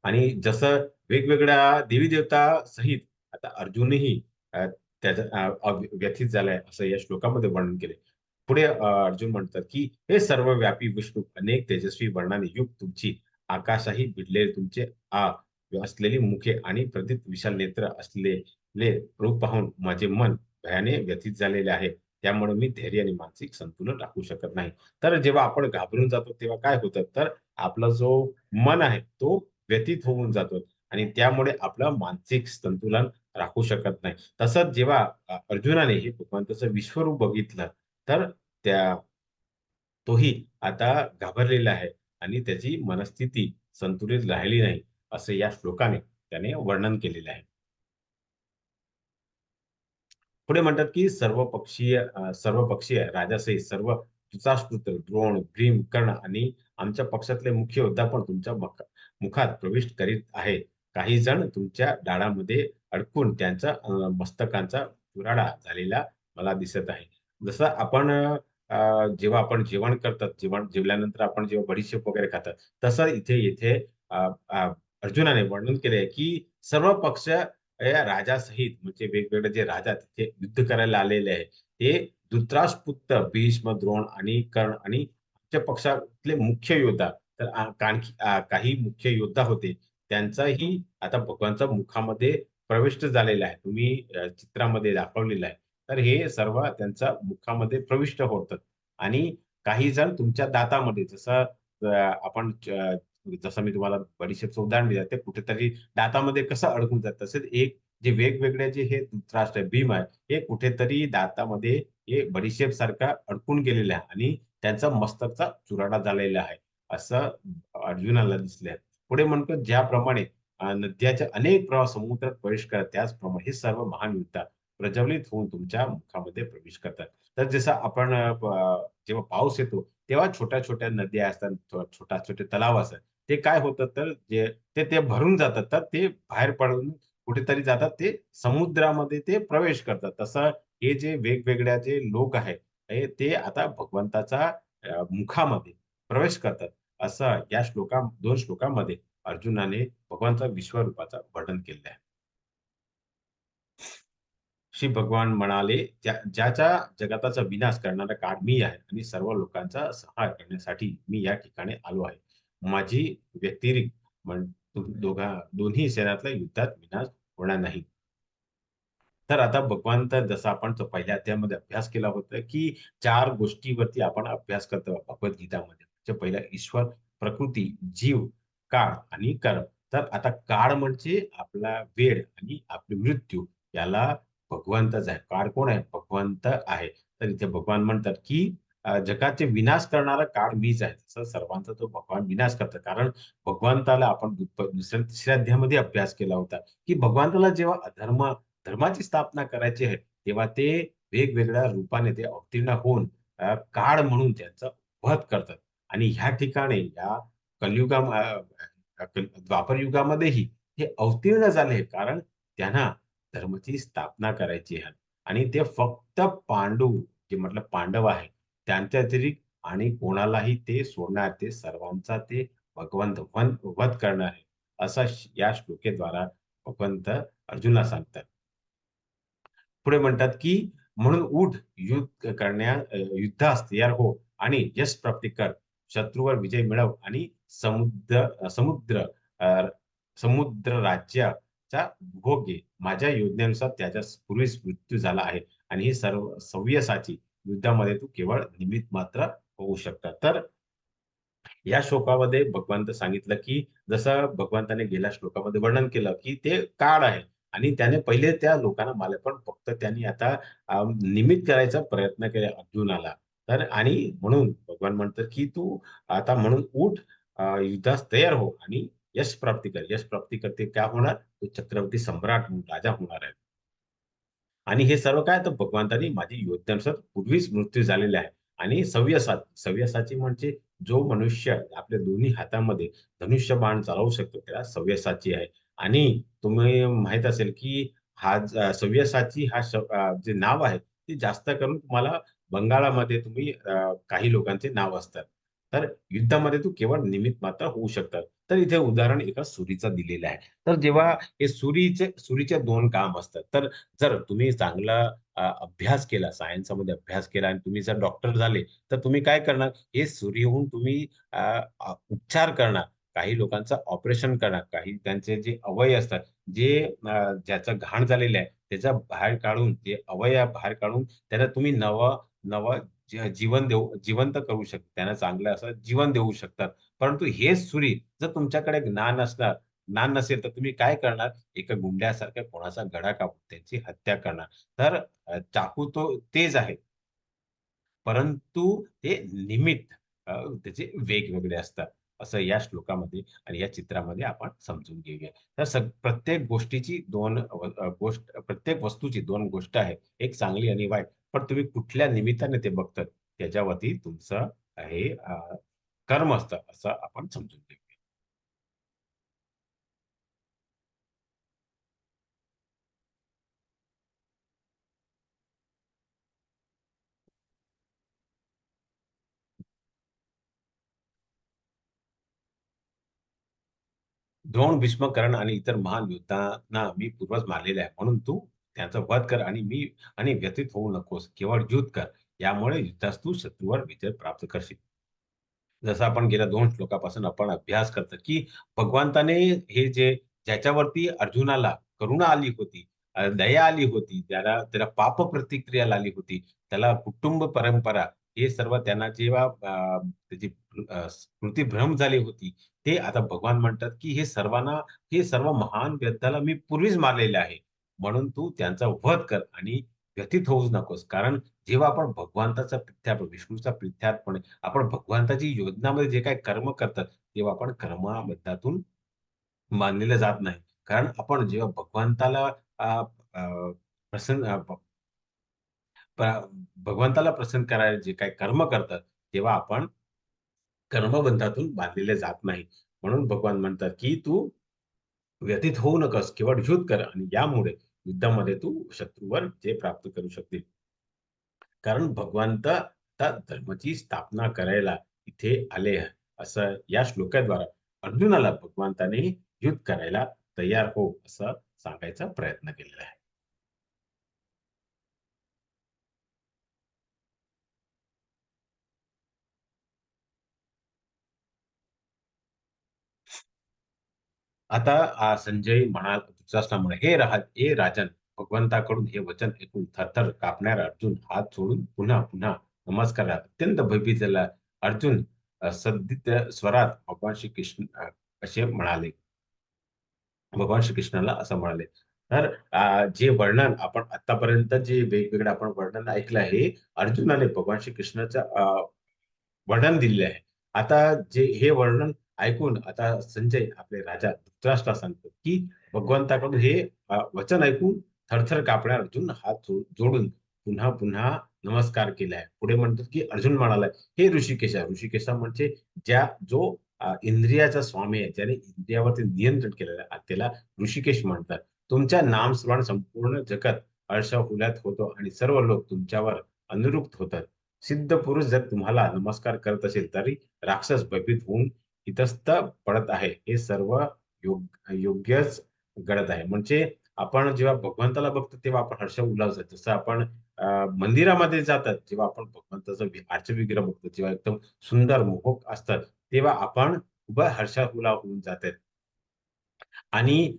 आणि जसं वेगवेगळ्या देवी-देवता सहित आता अर्जुनही त्याच्या व्यथित झालाय, असं या श्लोकामध्ये वर्णन केले. पुढे अर्जुन म्हणतात, की "हे सर्वव्यापी विष्णू, अनेक तेजस्वी वर्णाने युक्त तुमची आकाशाही भिडलेले तुमचे आ असलेली मुखे आणि प्रदीप्त विशाल नेत्र असलेले रूप पाहून माझे मन भयाने व्यथित झालेले आहे. त्यामुळे मी धैर्य आणि मानसिक संतुलन राखू शकत नाही." तर जेव्हा आपण घाबरून जातो, तेव्हा काय होतं, तर आपला जो मन आहे, तो व्यतीत होऊन जातो आणि त्यामुळे आपलं मानसिक संतुलन राखू शकत नाही. तसंच जेव्हा अर्जुनाने हे भगवंताचं विश्वरूप बघितलं, तर त्या तोही आता घाबरलेला आहे आणि त्याची मनस्थिती संतुलित राहिली नाही, असे या श्लोकाने त्याने वर्णन केलेले आहे. पुढे म्हणतात की सर्व पक्षीय राजासहित सर्व धृतराष्ट्र, द्रोण, भीम, कर्ण आणि आमच्या पक्षातले मुख्य योद्धा पण तुमच्या मुखात प्रविष्ट करीत आहे. काही जण तुमच्या दाढामध्ये अडकून त्यांच्या मस्तकांचा चुराडा झालेला मला दिसत आहे. जसं आपण जेव्हा आपण जेवण करतात, जेवल्यानंतर आपण जेव्हा बडीशेप वगैरे खातात, तसं इथे येथे अ, अ, अर्जुनाने वर्णन केले की सर्व पक्ष या राजासहित म्हणजे वेगवेगळे जे राजा तिथे युद्ध करायला आलेले आहे, ते धृतराष्ट्रपुत्र भीष्म, द्रोण आणि कर्ण आणि आमच्या पक्षातले मुख्य योद्धा तर काही मुख्य योद्धा होते. त्यांचाही आता भगवानच्या मुखामध्ये प्रविष्ट झालेला आहे. तुम्ही चित्रामध्ये दाखवलेलं आहे. तर हे सर्व त्यांच्या मुखामध्ये प्रविष्ट होतात आणि काही जण तुमच्या दातामध्ये जसं आपण जसं मी तुम्हाला बडीशेपचं उदाहरण दिलं, ते कुठेतरी दातामध्ये कसं अडकून जातं. तसेच एक जे वेगवेगळे जे हे धृतराष्ट्र आहे, भीम आहे, हे कुठेतरी दातामध्ये हे बडीशेप सारखा अडकून गेलेले आहे आणि त्यांचा मस्तकचा चुराडा झालेला आहे, असं अर्जुनाला दिसले आहे. पुढे म्हणतो ज्याप्रमाणे नद्याचे अनेक प्रवाह समुद्रात प्रवेश करतात, त्याचप्रमाणे हे सर्व महान योद्धा प्रज्वलित होऊन तुमच्या मुखामध्ये प्रवेश करतात. तर जसं आपण जेव्हा पाऊस येतो, तेव्हा छोट्या-छोट्या नद्या असतात, छोटे-छोटे तलाव असतात. ते काय होतं तर ते भरून जातात. तर ते बाहेर पडून कुठेतरी जातात ते समुद्रामध्ये ते प्रवेश करतात. तसं हे जे वेगवेगळ्या जे लोक आहेत, ते आता भगवंताच्या मुखामध्ये प्रवेश करतात. असं या 2 श्लोकांमध्ये अर्जुनाने भगवंता विश्वरूपाचं वर्णन केलेलं आहे. श्री भगवान म्हणाले, ज्याच्या जगताचा विनाश करणारा काळ मी आहे आणि सर्व लोकांचा संहार करण्यासाठी मी या ठिकाणी आलो आहे. माझी व्यतिरिक्त दोन्ही सेनातल्या युद्धात विनाश होणार नाही. तर आता भगवान तर जसं आपण तो पहिल्या अध्यायामध्ये अभ्यास केला होता, की 4 गोष्टीवरती आपण अभ्यास करतो भगवद्गीतामध्ये. म्हणजे पहिला ईश्वर, प्रकृती, जीव, काळ आणि कर्म. तर आता काळ म्हणजे आपला वेळ आणि आपले मृत्यू याला भगवंतच आहे. काळ कोण आहे? भगवंत आहे. तर इथे भगवान म्हणतात, की जगाचे विनाश करणारा काळ मीच आहे. तसं सर्वांचा तो भगवान विनाश करतो. कारण भगवंताला आपण दुसऱ्या, तिसऱ्या अध्यायामध्ये अभ्यास केला होता, की भगवंताला जेव्हा धर्माची स्थापना करायची आहे, तेव्हा ते वेगवेगळ्या रूपाने ते अवतीर्ण होऊन काळ म्हणून त्यांचा वध करतात. आणि ह्या ठिकाणी या कलियुगा द्वापर युगामध्येही ते अवतीर्ण झाले कारण त्यांना धर्माची स्थापना करायची आहे. आणि ते फक्त जे म्हटलं पांडव आहे, त्यांच्या व्यतिरिक्त आणि कोणालाही ते सोडणार, ते सर्वांचा ते भगवंत वध करणार आहे. असा या श्लोकेद्वारा भगवंत अर्जुनला सांगतात. पुढे म्हणतात, की म्हणून उठ, युद्धास तयार हो आणि यश प्राप्ती कर. शत्रूवर विजय मिळव आणि समुद्र अ, समुद्र राज्याचा भोग घे. माझ्या योजनेनुसार त्याच्या पूर्वीच मृत्यू झाला आहे आणि ही सर्व सव्यसाची युद्धामध्ये तू केवळ निमित्त मात्र होऊ शकतात. तर या श्लोकामध्ये भगवंत सांगितलं, की जसं भगवंताने गेल्या श्लोकामध्ये वर्णन केलं, की ते काळ आहे आणि त्याने पहिले त्या लोकांना मारलं. पण फक्त त्यांनी आता निमित्त करायचा प्रयत्न केला अर्जुनाला. तर आणि म्हणून भगवान म्हणतात, की तू आता म्हणून उठ, युद्धास तयार हो आणि यश प्राप्ती कर. यश प्राप्ती करते काय होणार? तो चक्रवर्ती सम्राट म्हणून राजा होणार आहे. आणि हे सर्व काय तर भगवंतानी माझी योजनेनुसार पूर्वीच मृत्यू झालेला आहे. आणि सव्यसाची म्हणजे जो मनुष्य आपल्या दोन्ही हातामध्ये धनुष्यबाण चालवू शकतो त्याला सव्यसाची आहे. आणि तुम्ही माहीत असेल की सव्यसाची जे नाव आहे ते जास्त करून तुम्हाला बंगाळामध्ये काही लोकांचे नाव असतात. तर युद्धामध्ये तू केवळ निमित्त मात्र होऊ शकतात. तर इथे उदाहरण एका सुरीचं दिलेलं आहे. तर जेव्हा हे सुरीचे 2 काम असतात. तर जर तुम्ही चांगला अभ्यास केला, सायन्समध्ये अभ्यास केला आणि तुम्ही जर डॉक्टर झाले, तर तुम्ही काय करणार? हे सुरीहून तुम्ही अ, अ, उपचार करणार. काही लोकांचं ऑपरेशन करणार. काही त्यांचे जे अवयव असतात, ज्याचं घाण झालेलं आहे, त्याचं बाहेर काढून, ते अवयव बाहेर काढून त्याला तुम्ही नवं नवं जिवंत करू शकता. त्यांना चांगलं असं जीवन देऊ शकतात. परंतु हेच सुरी जर तुमच्याकडे ज्ञान नसेल, तर तुम्ही काय करणार? एका गुंड्यासारख्या कोणाचा गळा कापून त्यांची हत्या करणार. तर चाकू तो तेज आहे. परंतु ते निमित्त त्याचे वेगवेगळे असतात. असं या श्लोकामध्ये आणि या चित्रामध्ये आपण समजून घेऊया. तर प्रत्येक गोष्टीची प्रत्येक वस्तूची दोन गोष्ट आहे, एक चांगली आणि वाईट. पण तुम्ही कुठल्या निमित्ताने ते बघतात त्याच्यावरती तुमचं हे कर्म असतं असं आपण समजून घेऊया. द्रोण, भीष्म, कर्ण आणि इतर महान योद्धांना मी पूर्वज मारलेले आहे. म्हणून तू त्यांचा वध कर आणि व्यथित होऊ नकोस. केवळ युद्ध कर. यामुळे युद्धास तू शत्रूवर विजय प्राप्त करशील. जसं आपण गेल्या 2 श्लोकापासून आपण अभ्यास करतो, की भगवंताने हे ज्याच्यावरती अर्जुनाला करुणा आली होती, दया आली होती, त्याला पाप प्रतिक्रिया आली होती, त्याला कुटुंब परंपरा हे सर्व त्यांना जेव्हा त्याची स्मृतीभ्रम झाली होती, ते आता भगवान म्हणतात, की हे सर्व महान व्यक्ताला मी पूर्वीच मारलेले आहे. म्हणून तू त्यांचा वध कर आणि व्यथित होऊच नकोस. कारण जेव्हा आपण भगवंताचा विष्णूचा प्रित्यार्पण आपण भगवंताची योजनामध्ये जे काही कर्म करतात, तेव्हा आपण कर्माबद्धातून मानलेलं जात नाही. कारण आपण जेव्हा भगवंताला अ, अ, प्रसन्न भगवंताला प्रसन्न करायला जे काही कर्म करतात, तेव्हा आपण कर्मबंधातून बांधलेले जात नाही. म्हणून भगवान म्हणतात, की "तू व्यथित होऊ नकोस, केवळ युद्ध कर आणि यामुळे युद्धामध्ये तू शत्रूवर विजय प्राप्त करू शकतील." कारण भगवंत आता धर्माची स्थापना करायला इथे आले आहे. असं या श्लोकाद्वारे अर्जुनाला भगवंताने युद्ध करायला तयार हो असं सांगायचा प्रयत्न केलेला आहे. आता संजय म्हणाला धृतराष्ट्रामुळे, हे राजन, भगवंताकडून हे वचन ऐकून थरथर कापणारा अर्जुन हात सोडून पुन्हा पुन्हा नमस्काराला अत्यंत भयभीत झाला. अर्जुन सद्दित स्वरात भगवान श्री कृष्ण असे म्हणाले. भगवान श्रीकृष्णाला असं म्हणाले. तर जे वर्णन आपण आतापर्यंत जे वेगवेगळं आपण वर्णन ऐकलं आहे, अर्जुनाने भगवान श्रीकृष्णाचं वर्णन दिलेले आहे. आता हे वर्णन ऐकून आता संजय आपले राजा धृतराष्ट्राला सांगतो, की भगवंताकडून हे वचन ऐकून थरथर कापणारा अर्जुन हात जोडून पुन्हा पुन्हा नमस्कार केलाय. पुढे म्हणतात, की अर्जुन म्हणाला, "हे ऋषिकेशा." ऋषिकेशा म्हणजे जो इंद्रियाचा स्वामी आहे, ज्याने इंद्रियावरती नियंत्रण केलेलं आहे, त्याला ऋषिकेश म्हणतात. तुमच्या नामस्मरण संपूर्ण जगात हर्षोल्लास होतो आणि सर्व लोक तुमच्यावर अनुरूप होतात. सिद्ध पुरुष जर तुम्हाला नमस्कार करत असेल, तरी राक्षस भयभीत होऊन इतस्त पडत आहे. हे सर्व योग्यच घडत आहे. म्हणजे आपण जेव्हा भगवंताला बघतो, तेव्हा आपण हर्ष उल्हास आहे. जसं आपण मंदिरामध्ये जातात, जेव्हा आपण भगवंताचा आर्चविग्रह बघतो, जेव्हा एकदम सुंदर मोहक असतात, तेव्हा आपण उभं हर्षाहुलास होऊन जातात. आणि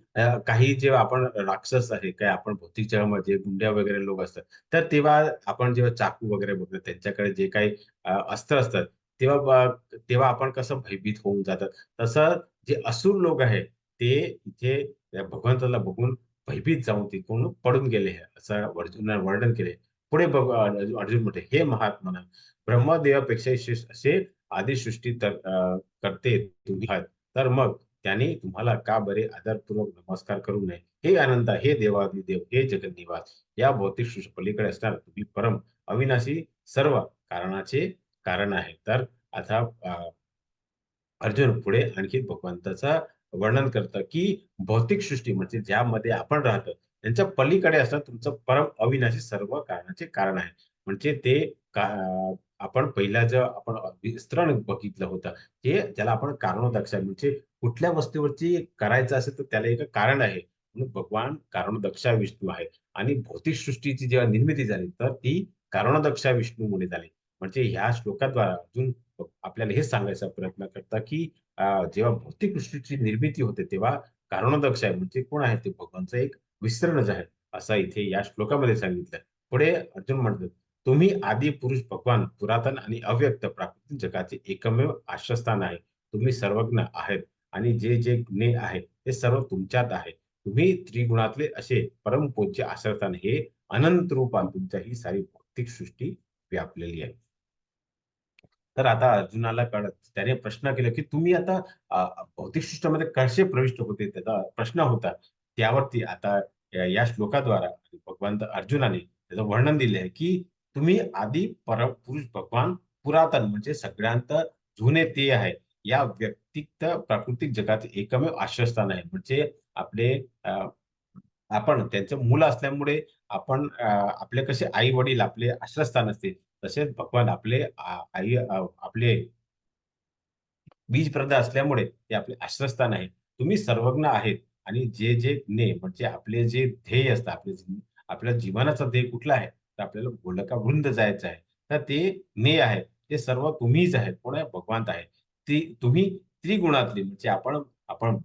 काही जेव्हा आपण राक्षस आहे, काय आपण भौतिक जगामध्ये गुंड्या वगैरे लोक असतात, तर तेव्हा आपण जेव्हा चाकू वगैरे बघतो, त्यांच्याकडे जे काही अस्त्र असतात, तेव्हा आपण कसं भयभीत होऊन जातात. तसं जे असुर लोक आहेत, ते इथे त्या भगवंताला बघून भयभीत जाऊन तिकडून पळून गेले आहे, असं अर्जुनाने वर्णन केले. पुढे अर्जुन म्हणते, "हे महात्मना, ब्रह्मदेवापेक्षा श्रेष्ठ असे आदिसृष्टी करते तुम्ही आहात. तर मग त्याने तुम्हाला का बरे आदरपूर्वक नमस्कार करू नये? हे अनंता, हे देवादिदेव, हे जगन्निवास, या भौतिक सृष्टी पलीकडे असणार तुम्ही परम अविनाशी सर्व कारणाचे कारण आहे." तर आता अर्जुन पुढे आणखी भगवंताचं वर्णन करतं, की भौतिक सृष्टी म्हणजे ज्यामध्ये आपण राहतो, त्यांच्या पलीकडे असं तुमचं परम अविनाशी सर्व कारणाचे कारण आहे. म्हणजे ते आपण पहिला जे आपण विस्तरण बघितलं होतं, ते त्याला आपण कारणोदक्ष म्हणजे कुठल्या वस्तूवरती करायचं असेल, तर त्याला एक कारण आहे. म्हणून भगवान कारणोदक्षा विष्णू आहे आणि भौतिक सृष्टीची जेव्हा निर्मिती झाली, तर ती कारणोदक्षा विष्णूमुळे झाली. म्हणजे ह्या श्लोकाद्वारे अर्जुन आपल्याला हेच सांगायचा प्रयत्न करतात, की जेव्हा भौतिक सृष्टीची निर्मिती होते, तेव्हा कारणोदक्ष आहे म्हणजे कोण आहे ते भगवानचं एक विस्तरणच आहे, असं इथे या श्लोकामध्ये सांगितलं. पुढे अर्जुन म्हणतात, "तुम्ही आदी पुरुष भगवान, पुरातन आणि अव्यक्त प्राकृतिक जगाचे एकमेव आश्रयस्थान आहे. तुम्ही सर्वज्ञ आहेत आणि जे गुणे आहेत, ते सर्व तुमच्यात आहे. तुम्ही त्रिगुणातले असे परमपूज्य आश्रयस्थान हे अनंत रूपात तुमच्या ही सारी भौतिक सृष्टी व्यापलेली आहे." तर आता अर्जुनाला कळत त्याने प्रश्न केला की तुम्ही आता भौतिकसृष्टीमध्ये कसे प्रविष्ट होते, त्याचा प्रश्न होता. त्यावरती आता या श्लोकाद्वारा भगवंत अर्जुनाने त्याचं वर्णन दिले आहे की तुम्ही आधी परपुरुष भगवान पुरातन म्हणजे सगळ्यांत जुने ते आहे. या व्यक्तिगत प्राकृतिक जगाचे एकमेव आश्रयस्थान आहे. म्हणजे आपले आपण त्यांचं मुलं असल्यामुळे आपण आपले कसे आई वडील आपले आश्रयस्थान असते, तसेच भगवान आपले आपले बीजप्रदा असल्यामुळे ते आपले आश्रयस्थान आहे. तुम्ही सर्वज्ञ आहेत आणि जे जे ज्ञेय म्हणजे आपले जे ध्येय असतं, आपल्या जीवनाचा ध्येय कुठला आहे? तर आपल्याला गोलकावृंद जायचं आहे. तर ते ज्ञेय आहे. ते सर्व तुम्हीच आहेत. कोण आहे? भगवंत आहे. ती तुम्ही त्रिगुणातली म्हणजे आपण आपण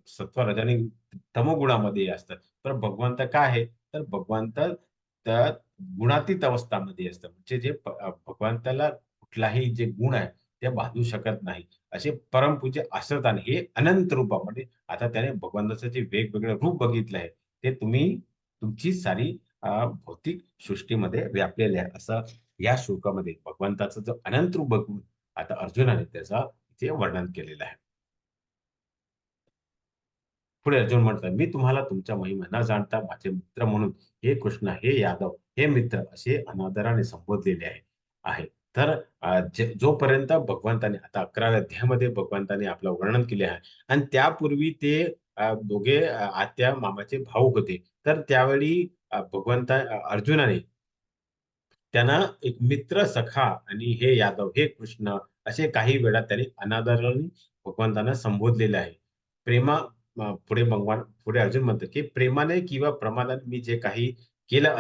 सत्व, रज आणि तमोगुणामध्ये असतात. तर भगवंत काय आहे? तर भगवंत त्या गुणातीत अवस्थामध्ये असतं. म्हणजे भगवंताला कुठलाही जे गुण आहे, ते बांधू शकत नाही. असे परमपूज्य आश्रताने हे अनंत रूपामध्ये आता त्याने भगवंताचं जे वेगवेगळे रूप बघितले आहे, ते तुम्ही तुमची सारी भौतिक सृष्टीमध्ये व्यापलेले आहे. असं या श्लोकामध्ये भगवंताचं जो अनंत रूप बघून आता अर्जुनाने त्याचा इथे वर्णन केलेलं आहे. पुढे अर्जुन म्हणतात, "मी तुम्हाला तुमच्या महिमा न जाणता माझे मित्र म्हणून हे कृष्ण, हे यादव, हे मित्र असे अनादराने संबोधलेले आहे." तर जोपर्यंत भगवंताने आता 11व्या अध्यायामध्ये भगवंताने आपलं वर्णन केले आहे आणि त्यापूर्वी ते दोघे आत्या मामाचे भाऊ होते. तर त्यावेळी अर्जुनाने त्यांना एक मित्र, सखा आणि हे यादव, हे कृष्ण असे काही वेळा त्यांनी अनादराने भगवंतांना संबोधलेले आहे. प्रेमा पुढे अर्जुन म्हणतो, की प्रेमाने किंवा प्रमादाने मी जे काही केलं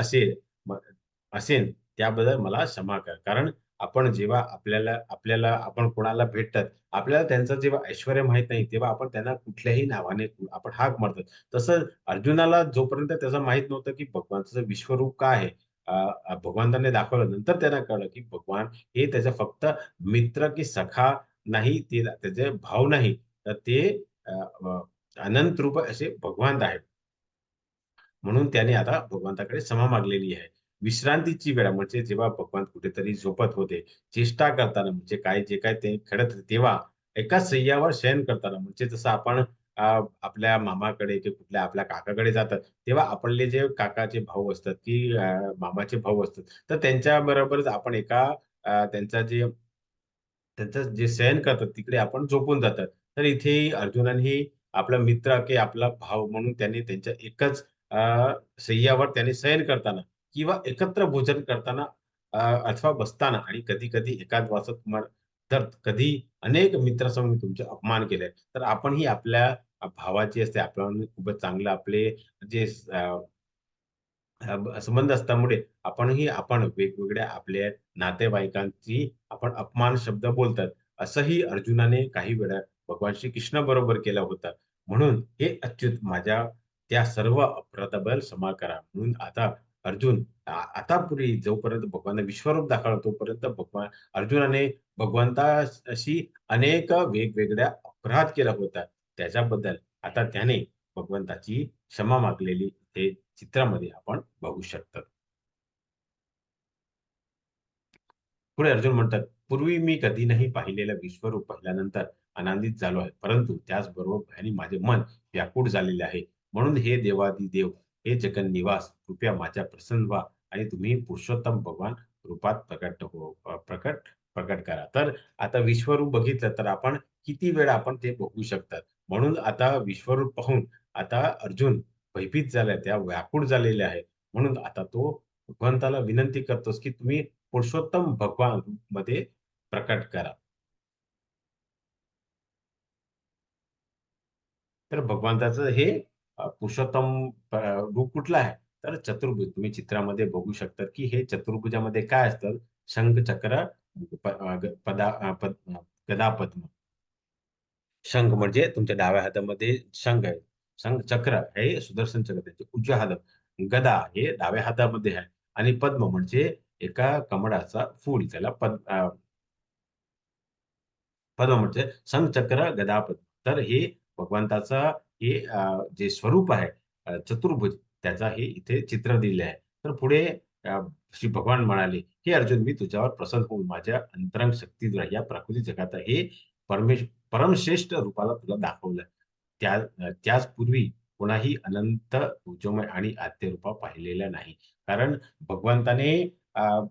असेल त्याबद्दल मला क्षमा कर. कारण आपण जेव्हा आपल्याला आपल्याला आपण कोणाला भेटतात, आपल्याला त्यांचं जेव्हा ऐश्वर्य माहीत नाही, तेव्हा आपण त्यांना कुठल्याही नावाने आपण हाक मारतो. तसं अर्जुनाला जोपर्यंत त्याचं माहीत नव्हतं, की भगवंताचं विश्वरूप काय आहे, अ, भगवंताने दाखवलं. नंतर त्यांना कळलं, की भगवान हे त्याचा फक्त मित्र की सखा नाही, ते त्याचे भाव नाही, तर ते अ, अ, अनंत रूप असे भगवंत आहेत. म्हणून त्याने आता भगवंताकडे क्षमा मागलेली आहे. विश्रांतीची वेळ म्हणजे जेव्हा भगवान कुठेतरी झोपत होते, चेष्टा करताना म्हणजे जे काही ते घडत होते, तेव्हा एकाच शय्यावर शयन करताना म्हणजे जसं आपण आपल्या मामाकडे किंवा कुठल्या आपल्या काकाकडे जातात, तेव्हा आपले जे काकाचे भाऊ असतात की मामाचे भाऊ असतात, तर त्यांच्याबरोबरच आपण त्यांचं जे शयन करतात तिकडे आपण झोपून जातात. तर इथे अर्जुनानेही आपला मित्र की आपला भाव म्हणून त्यांनी त्यांच्या एकच शय्यावर त्यांनी शयन करताना किंवा एकत्र भोजन करताना अथवा बसताना आणि कधी-कधी एकांतवासात तर कधी अनेक मित्रासमोर तुमचे अपमान केले, तर आपणही आपल्या भावाची असते आपल्याला खूपच चांगलं आपले जे संबंध असल्यामुळे आपण वेगवेगळ्या आपल्या नातेवाईकांची आपण अपमान शब्द बोलतात. असंही अर्जुनाने काही वेळा भगवान श्रीकृष्ण बरोबर केला होता. म्हणून हे अच्युत माझ्या त्या सर्व अपराधाबद्दल क्षमा करा. म्हणून आता अर्जुन आता पुढे जोपर्यंत भगवान विश्वरूप दाखवला तोपर्यंत अर्जुनाने भगवंताशी अनेक वेगवेगळ्या अपराध केला होता. त्याच्याबद्दल आता त्याने भगवंताची क्षमा मागलेली ते चित्रामध्ये आपण बघू शकतात. पुढे अर्जुन म्हणतात, "पूर्वी मी कधी नाही पाहिलेलं विश्वरूप पाहिल्यानंतर आनंदित झालो आहे. परंतु त्याचबरोबर भयाने माझे मन व्याकुळ झालेले आहे. म्हणून हे देवाधिदेव, हे जगन्निवास, कृपया माझ्या प्रसन्न व्हा आणि तुम्ही पुरुषोत्तम भगवान रूपात प्रकट करा." तर आता विश्वरूप बघितलं तर आपण किती वेळा आपण ते बघू शकतात. म्हणून आता विश्वरूप पाहून आता अर्जुन भयभीत झालाय, त्या व्याकुळ झालेले आहे. म्हणून आता तो भगवंताला विनंती करतोस, की तुम्ही पुरुषोत्तम भगवान मध्ये प्रकट करा. तर भगवंताचं हे पुरुषोत्तम रूप कुठलं आहे? तर चतुर्भुज. तुम्ही चित्रामध्ये बघू शकता, की हे चतुर्भुजामध्ये काय असतं? शंख, चक्र, प अ, ग पदा अ, पद गदा, पद्म. शंख म्हणजे तुमच्या डाव्या हातामध्ये शंख आहे. चक्र हे सुदर्शन चक्र त्याच्या उजव्या हातात. गदा हे डाव्या हातामध्ये आहे आणि पद्म म्हणजे एका कमळाचा फूल त्याला पद्म म्हणजे शंखचक्र गदापद्म. तर हे भगवंताचा जे स्वरूप आहे चतुर्भुज त्याचा हे इथे चित्र दिले आहे. तर पुढे श्री भगवान म्हणाले, "हे अर्जुन, मी तुझ्यावर प्रसन्न होऊन माझ्या अंतरंग शक्तीद्वारे या प्राकृतिक जगात हे परमश्रेष्ठ रूपाला तुला दाखवलं. त्याच पूर्वी कोणाही अनंत, तेजोमय आणि आद्य रूपा पाहिलेल्या नाही." कारण भगवंताने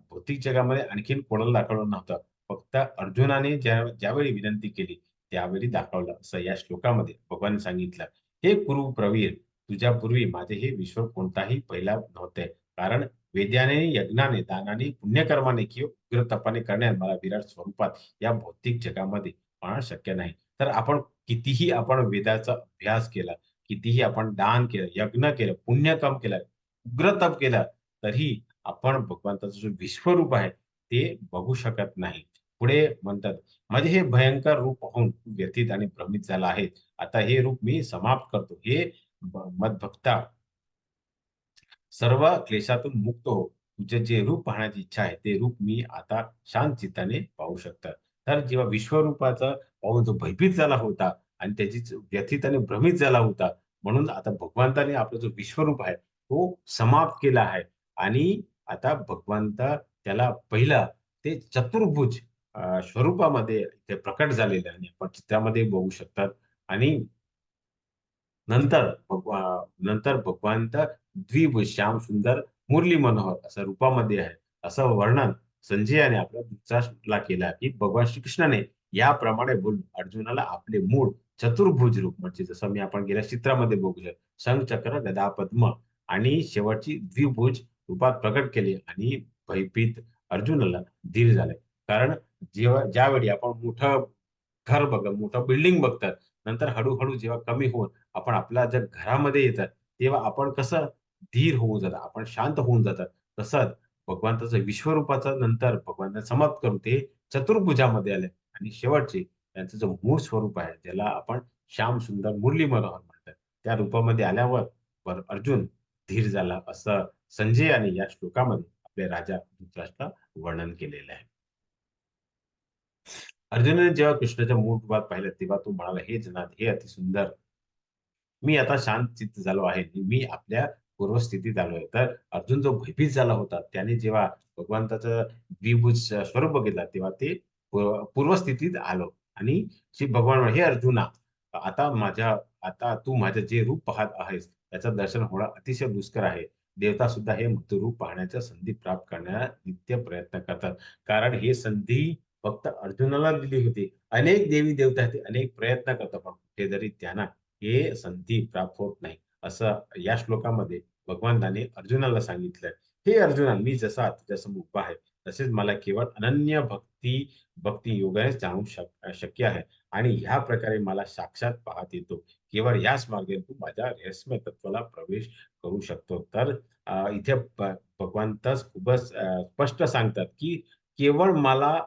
भौतिक जगामध्ये आणखीन कोणाला दाखवलं नव्हतं. फक्त अर्जुनाने ज्यावेळी विनंती केली, त्यावेळी दाखवलं, असं या श्लोकामध्ये भगवान सांगितलं. "हे कुरु प्रवीर, तुझ्यापूर्वी माझे हे विश्व कोणताही पहिला नव्हते. कारण वेद्याने, यज्ञाने, दानाने, पुण्यकर्माने किंवा उग्र तपाने करण्यात मला विराट स्वरूपात या भौतिक जगामध्ये पाहणं शक्य नाही." तर कितीही आपण वेदाचा अभ्यास केला, कितीही आपण दान केलं, यज्ञ केलं, पुण्यकर्म केलं, उग्र तप केलं, तरी आपण भगवंताचं जे विश्वरूप आहे, ते बघू शकत नाही. पुढे म्हणतात, "माझे हे भयंकर रूप पाहून तू व्यथित आणि भ्रमित झाला आहे. आता हे रूप मी समाप्त करतो. हे मदभक्ता, सर्व क्लेशातून मुक्त हो. तुझे जे रूप पाहण्याची इच्छा आहे, ते रूप मी आता शांत चित्ताने पाहू शकतो." तर जेव्हा विश्वरूपाचा पाहून जो भयभीत झाला होता आणि व्यथित आणि भ्रमित झाला होता, म्हणून आता भगवंताने आपला जो विश्वरूप आहे, तो समाप्त केला आहे आणि आता भगवंत त्याला पहिला ते चतुर्भुज स्वरूपामध्ये ते प्रकट झालेले आहे आणि आपण चित्रामध्ये बघू शकतात आणि नंतर नंतर भगवंत द्विभुज श्याम सुंदर मुरली मनोहर असं रूपामध्ये आहे. असं वर्णन संजयाने आपल्या धृतराष्ट्राला केलं, की भगवान श्रीकृष्णाने याप्रमाणे बोलून अर्जुनाला आपले मूळ चतुर्भुज रूप म्हणजे जसं आपण गेल्या चित्रामध्ये बघू शकतो. शंख, चक्र, गदा, पद्म आणि शेवटची द्विभुज रूपात प्रकट केले आणि भयभीत अर्जुनाला धीर झाले. कारण ज्यावेळी आपण मोठं घर मोठं बिल्डिंग बघतात. नंतर हळू जेव्हा कमी होऊन आपण आपल्या ज्या घरामध्ये येतात, तेव्हा आपण कसं धीर होऊन जातात, आपण शांत होऊन जातात. तसंच भगवंताचं विश्वरूपाचं नंतर भगवंताने समाप्त करून ते चतुर्भुजामध्ये आले आणि शेवटचे त्यांचं जो मूळ स्वरूप आहे, ज्याला आपण श्याम सुंदर मुरली मनोहर म्हणतात. त्या रूपामध्ये आल्यावर अर्जुन धीर झाला, असं संजयाने या श्लोकामध्ये आपल्या राजा धृतराष्ट्राला वर्णन केलेलं आहे. अर्जुनाने जेव्हा कृष्णाच्या मूळ रूपात पाहिलं, तेव्हा तो म्हणाला, "हे जनार्दन, हे अतिसुंदर, मी आता शांत चित्त झालो आहे. मी आपल्या पूर्वस्थितीत आलोय." तर अर्जुन जो भयभीत झाला होता, त्याने जेव्हा भगवंताचं द्विभुज स्वरूप बघितलं, तेव्हा ते पूर्वस्थितीत आलो आणि श्री भगवान म्हणाले, "हे अर्जुना, आता तू माझे जे रूप पाहत आहेस, त्याचं दर्शन होणं अतिशय दुष्कर आहे. देवता सुद्धा हे मूर्ती रूप पाहण्याच्या संधी प्राप्त करण्याला नित्य प्रयत्न करतात." कारण ही संधी फक्त अर्जुनाला दिली होती. अनेक देवी-देवता आहेत, ते अनेक प्रयत्न करतात, पण कुठेतरी त्यांना हे संधी प्राप्त होत नाही. असं या श्लोकामध्ये भगवंताने अर्जुनाला सांगितलंय. "हे अर्जुना, मी जसा तुझ्यासमोर उभा आहे, तसेच मला केवळ अनन्य भक्ती योगानेच जाणू शक्य आहे आणि ह्या प्रकारे मला साक्षात पाहता येतो. केवळ याच मार्गाने तू माझ्या रहस्यमय तत्वाला प्रवेश करू शकतो." तर इथे भगवंतच खूपच स्पष्ट सांगतात, की केवळ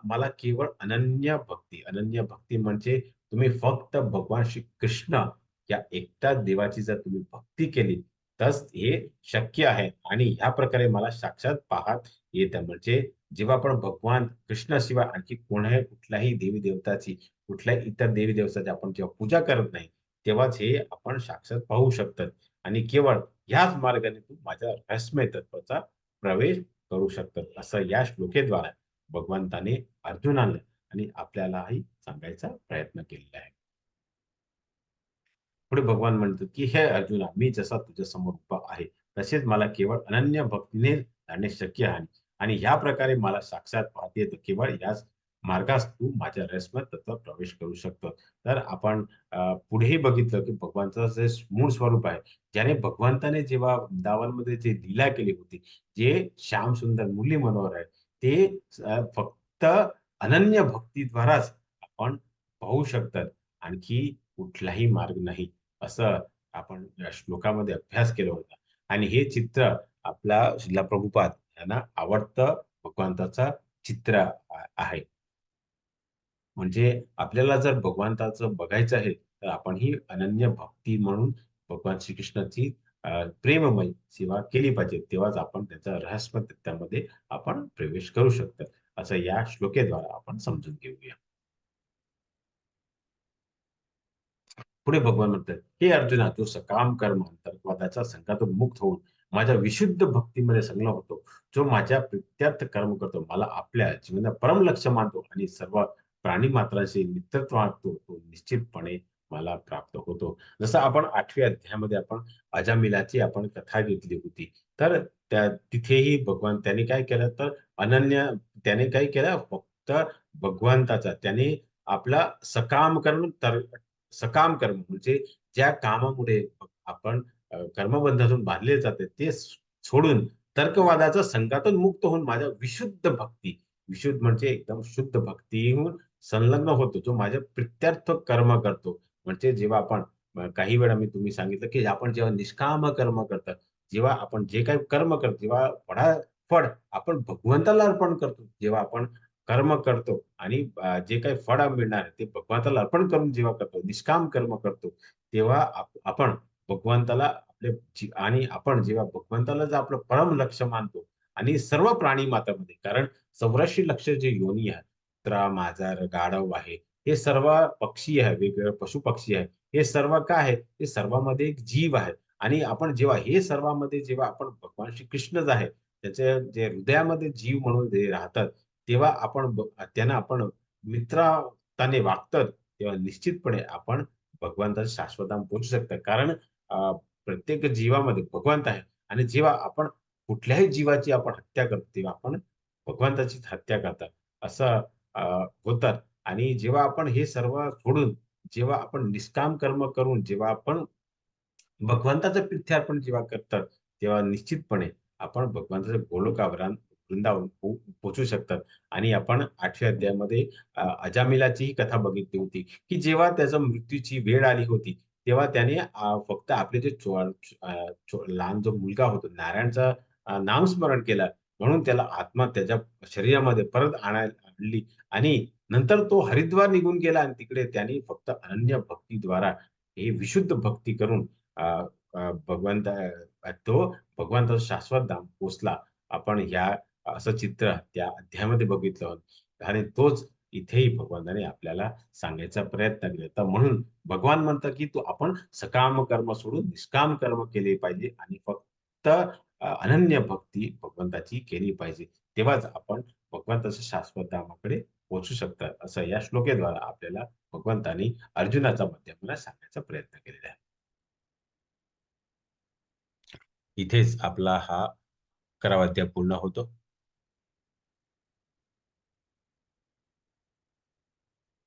मला केवळ अनन्य भक्ती म्हणजे तुम्ही फक्त भगवान श्री कृष्ण या एकट्याच देवाची जर तुम्ही भक्ती केली, तर हे शक्य आहे आणि ह्या प्रकारे मला साक्षात पाहत येतं. म्हणजे जेव्हा आपण भगवान कृष्णाशिवाय आणखी कुठल्याही देवी-देवताची, कुठल्याही इतर देवी-देवताची आपण जेव्हा पूजा करत नाही, तेव्हाच हे आपण साक्षात पाहू शकतात आणि केवळ ह्याच मार्गाने तू माझ्या रहस्यमय तत्वाचा प्रवेश करू शकतात. असं या श्लोकेद्वारे भगवंताने अर्जुनाला आणि आपल्यालाही सांगायचा प्रयत्न केलेला आहे. पुढे भगवान म्हणतात, की "हे अर्जुना, मी जसा तुझ्या समोर उभा आहे, तसेच मला केवळ अनन्य भक्तीने जाणे शक्य आहे आणि ह्या प्रकारे मला साक्षात पाहता येतं. केवळ याच मार्गास तू माझ्या रहस्यमय तत्वात प्रवेश करू शकतो." तर आपण पुढेही बघितलं, की भगवंताचं जे मूळ स्वरूप आहे, ज्याने भगवंताने जेव्हा वृंदावनमध्ये जे लीला केली होती, जे श्यामसुंदर मुरली मनोहर आहे, ते फक्त अनन्य भक्तीद्वाराच आपण पाहू शकतात. आणखी कुठलाही मार्ग नाही. असं आपण या श्लोकामध्ये अभ्यास केला होता. आणि हे चित्र आपला श्रीला प्रभुपाद यांना आवडतं भगवंताचा चित्र आहे. म्हणजे आपल्याला जर भगवंताचं बघायचं आहे, तर आपण ही अनन्य भक्ती म्हणून भगवान श्रीकृष्णाची प्रेममय सेवा केली पाहिजे. तेव्हाच आपण त्याच्या रहस्यमय तत्त्वामध्ये आपण प्रवेश करू शकतो. असं या श्लोकेद्वारे आपण समजून घेऊया. पुढे भगवान म्हणतात, "हे अर्जुना, तू सकाम कर्म अंतर्वादाच्या संघातून मुक्त होऊन माझ्या विशुद्ध भक्तीमध्ये संलग्न होतो, जो माझ्या प्रित्यर्थ कर्म करतो, मला आपल्या जीवनात परम लक्ष्य मानतो आणि सर्व प्राणी मात्रांशी मित्रत्व वाटतो, तो निश्चितपणे मला प्राप्त होतो. जसं आपण 8व्या अध्यायामध्ये आपण अजामिलाची आपण कथा घेतली होती. तर तिथेही भगवान त्याने काय केलं, तर अनन्य त्याने काय केलं, फक्त भगवंताचा त्याने आपला सकाम कर्म म्हणजे ज्या कामामुळे आपण कर्मबंधातून बांधले जाते ते सोडून तर्कवादाच्या संघातून मुक्त होऊन माझ्या विशुद्ध भक्ती, विशुद्ध म्हणजे एकदम शुद्ध भक्तीहून संलग्न होतो, जो माझ्या प्रित्यर्थ कर्म करतो. म्हणजे जेव्हा आपण काही वेळा मी तुम्ही सांगितलं, की आपण जेव्हा निष्काम कर्म करतात, जेव्हा आपण जे काही कर्म करतो, जेव्हा फळ आपण भगवंताला अर्पण करतो. जेव्हा आपण कर्म करतो आणि जे काही फळ मिळणार आहे, ते भगवंताला अर्पण करून जेव्हा करतो, निष्काम कर्म करतो, तेव्हा आपण भगवंताला आणि आपण जेव्हा भगवंताला जर आपलं परम लक्ष्य मानतो आणि सर्व प्राणी मात्रामध्ये कारण 84 लक्ष जे योनी आहेत, कुत्रा, मांजर, गाढव आहे, हे सर्व पक्षी आहे, वेगवेगळे पशु-पक्षी आहे. हे सर्व काय आहे? हे सर्वांमध्ये एक जीव आहे आणि आपण जेव्हा हे सर्वांमध्ये जेव्हा आपण भगवान श्रीकृष्णच आहे, त्याच्या जे हृदयामध्ये जीव म्हणून जे राहतात, तेव्हा त्यांना आपण मित्रताने वागतात, तेव्हा निश्चितपणे आपण भगवंताच्या शाश्वतधाम पोहोचू शकतात. कारण प्रत्येक जीवामध्ये भगवंत आहे आणि जेव्हा आपण कुठल्याही जीवाची आपण हत्या करतो, तेव्हा आपण भगवंताचीच हत्या करतात. असं अ, होतं आणि जेव्हा आपण हे सर्व सोडून, जेव्हा आपण निष्काम कर्म करून, जेव्हा आपण भगवंताचं प्रीत्यर्पण जेव्हा करतात, तेव्हा निश्चितपणे आपण भगवंताच्या गोलोकावरात वृंदावन पोहोचू शकतात आणि आपण 8व्या अध्यायामध्ये अजामिलाची ही कथा बघितली होती, की जेव्हा त्याच्या मृत्यूची वेळ आली होती, तेव्हा त्याने फक्त आपले जे लहान जो मुलगा होता नारायणचं नामस्मरण केलं. म्हणून त्याला आत्मा त्याच्या शरीरामध्ये परत आणली आणि नंतर तो हरिद्वार निघून गेला आणि तिकडे त्याने फक्त अनन्य भक्तीद्वारा ही विशुद्ध भक्ती करून अ, अ, भगवंत तो भगवंताचा शाश्वत धाम पोहोचला. आपण असं चित्र त्या अध्यायामध्ये बघितलं होतं आणि तोच इथेही भगवंताने आपल्याला सांगायचा प्रयत्न केला. तर म्हणून भगवान म्हणतात, की तू आपण सकाम कर्म सोडून निष्काम कर्म केले पाहिजे आणि फक्त अनन्य भक्ती भगवंताची केली पाहिजे. तेव्हाच आपण भगवंताच्या शाश्वत धामाकडे पोहोचू शकतात. असं या श्लोकाद्वारे आपल्याला भगवंतांनी अर्जुनाच्या माध्यमाने सांगण्याचा प्रयत्न केलेला आहे. इथेच आपला हा 11वा अध्याय पूर्ण होतो.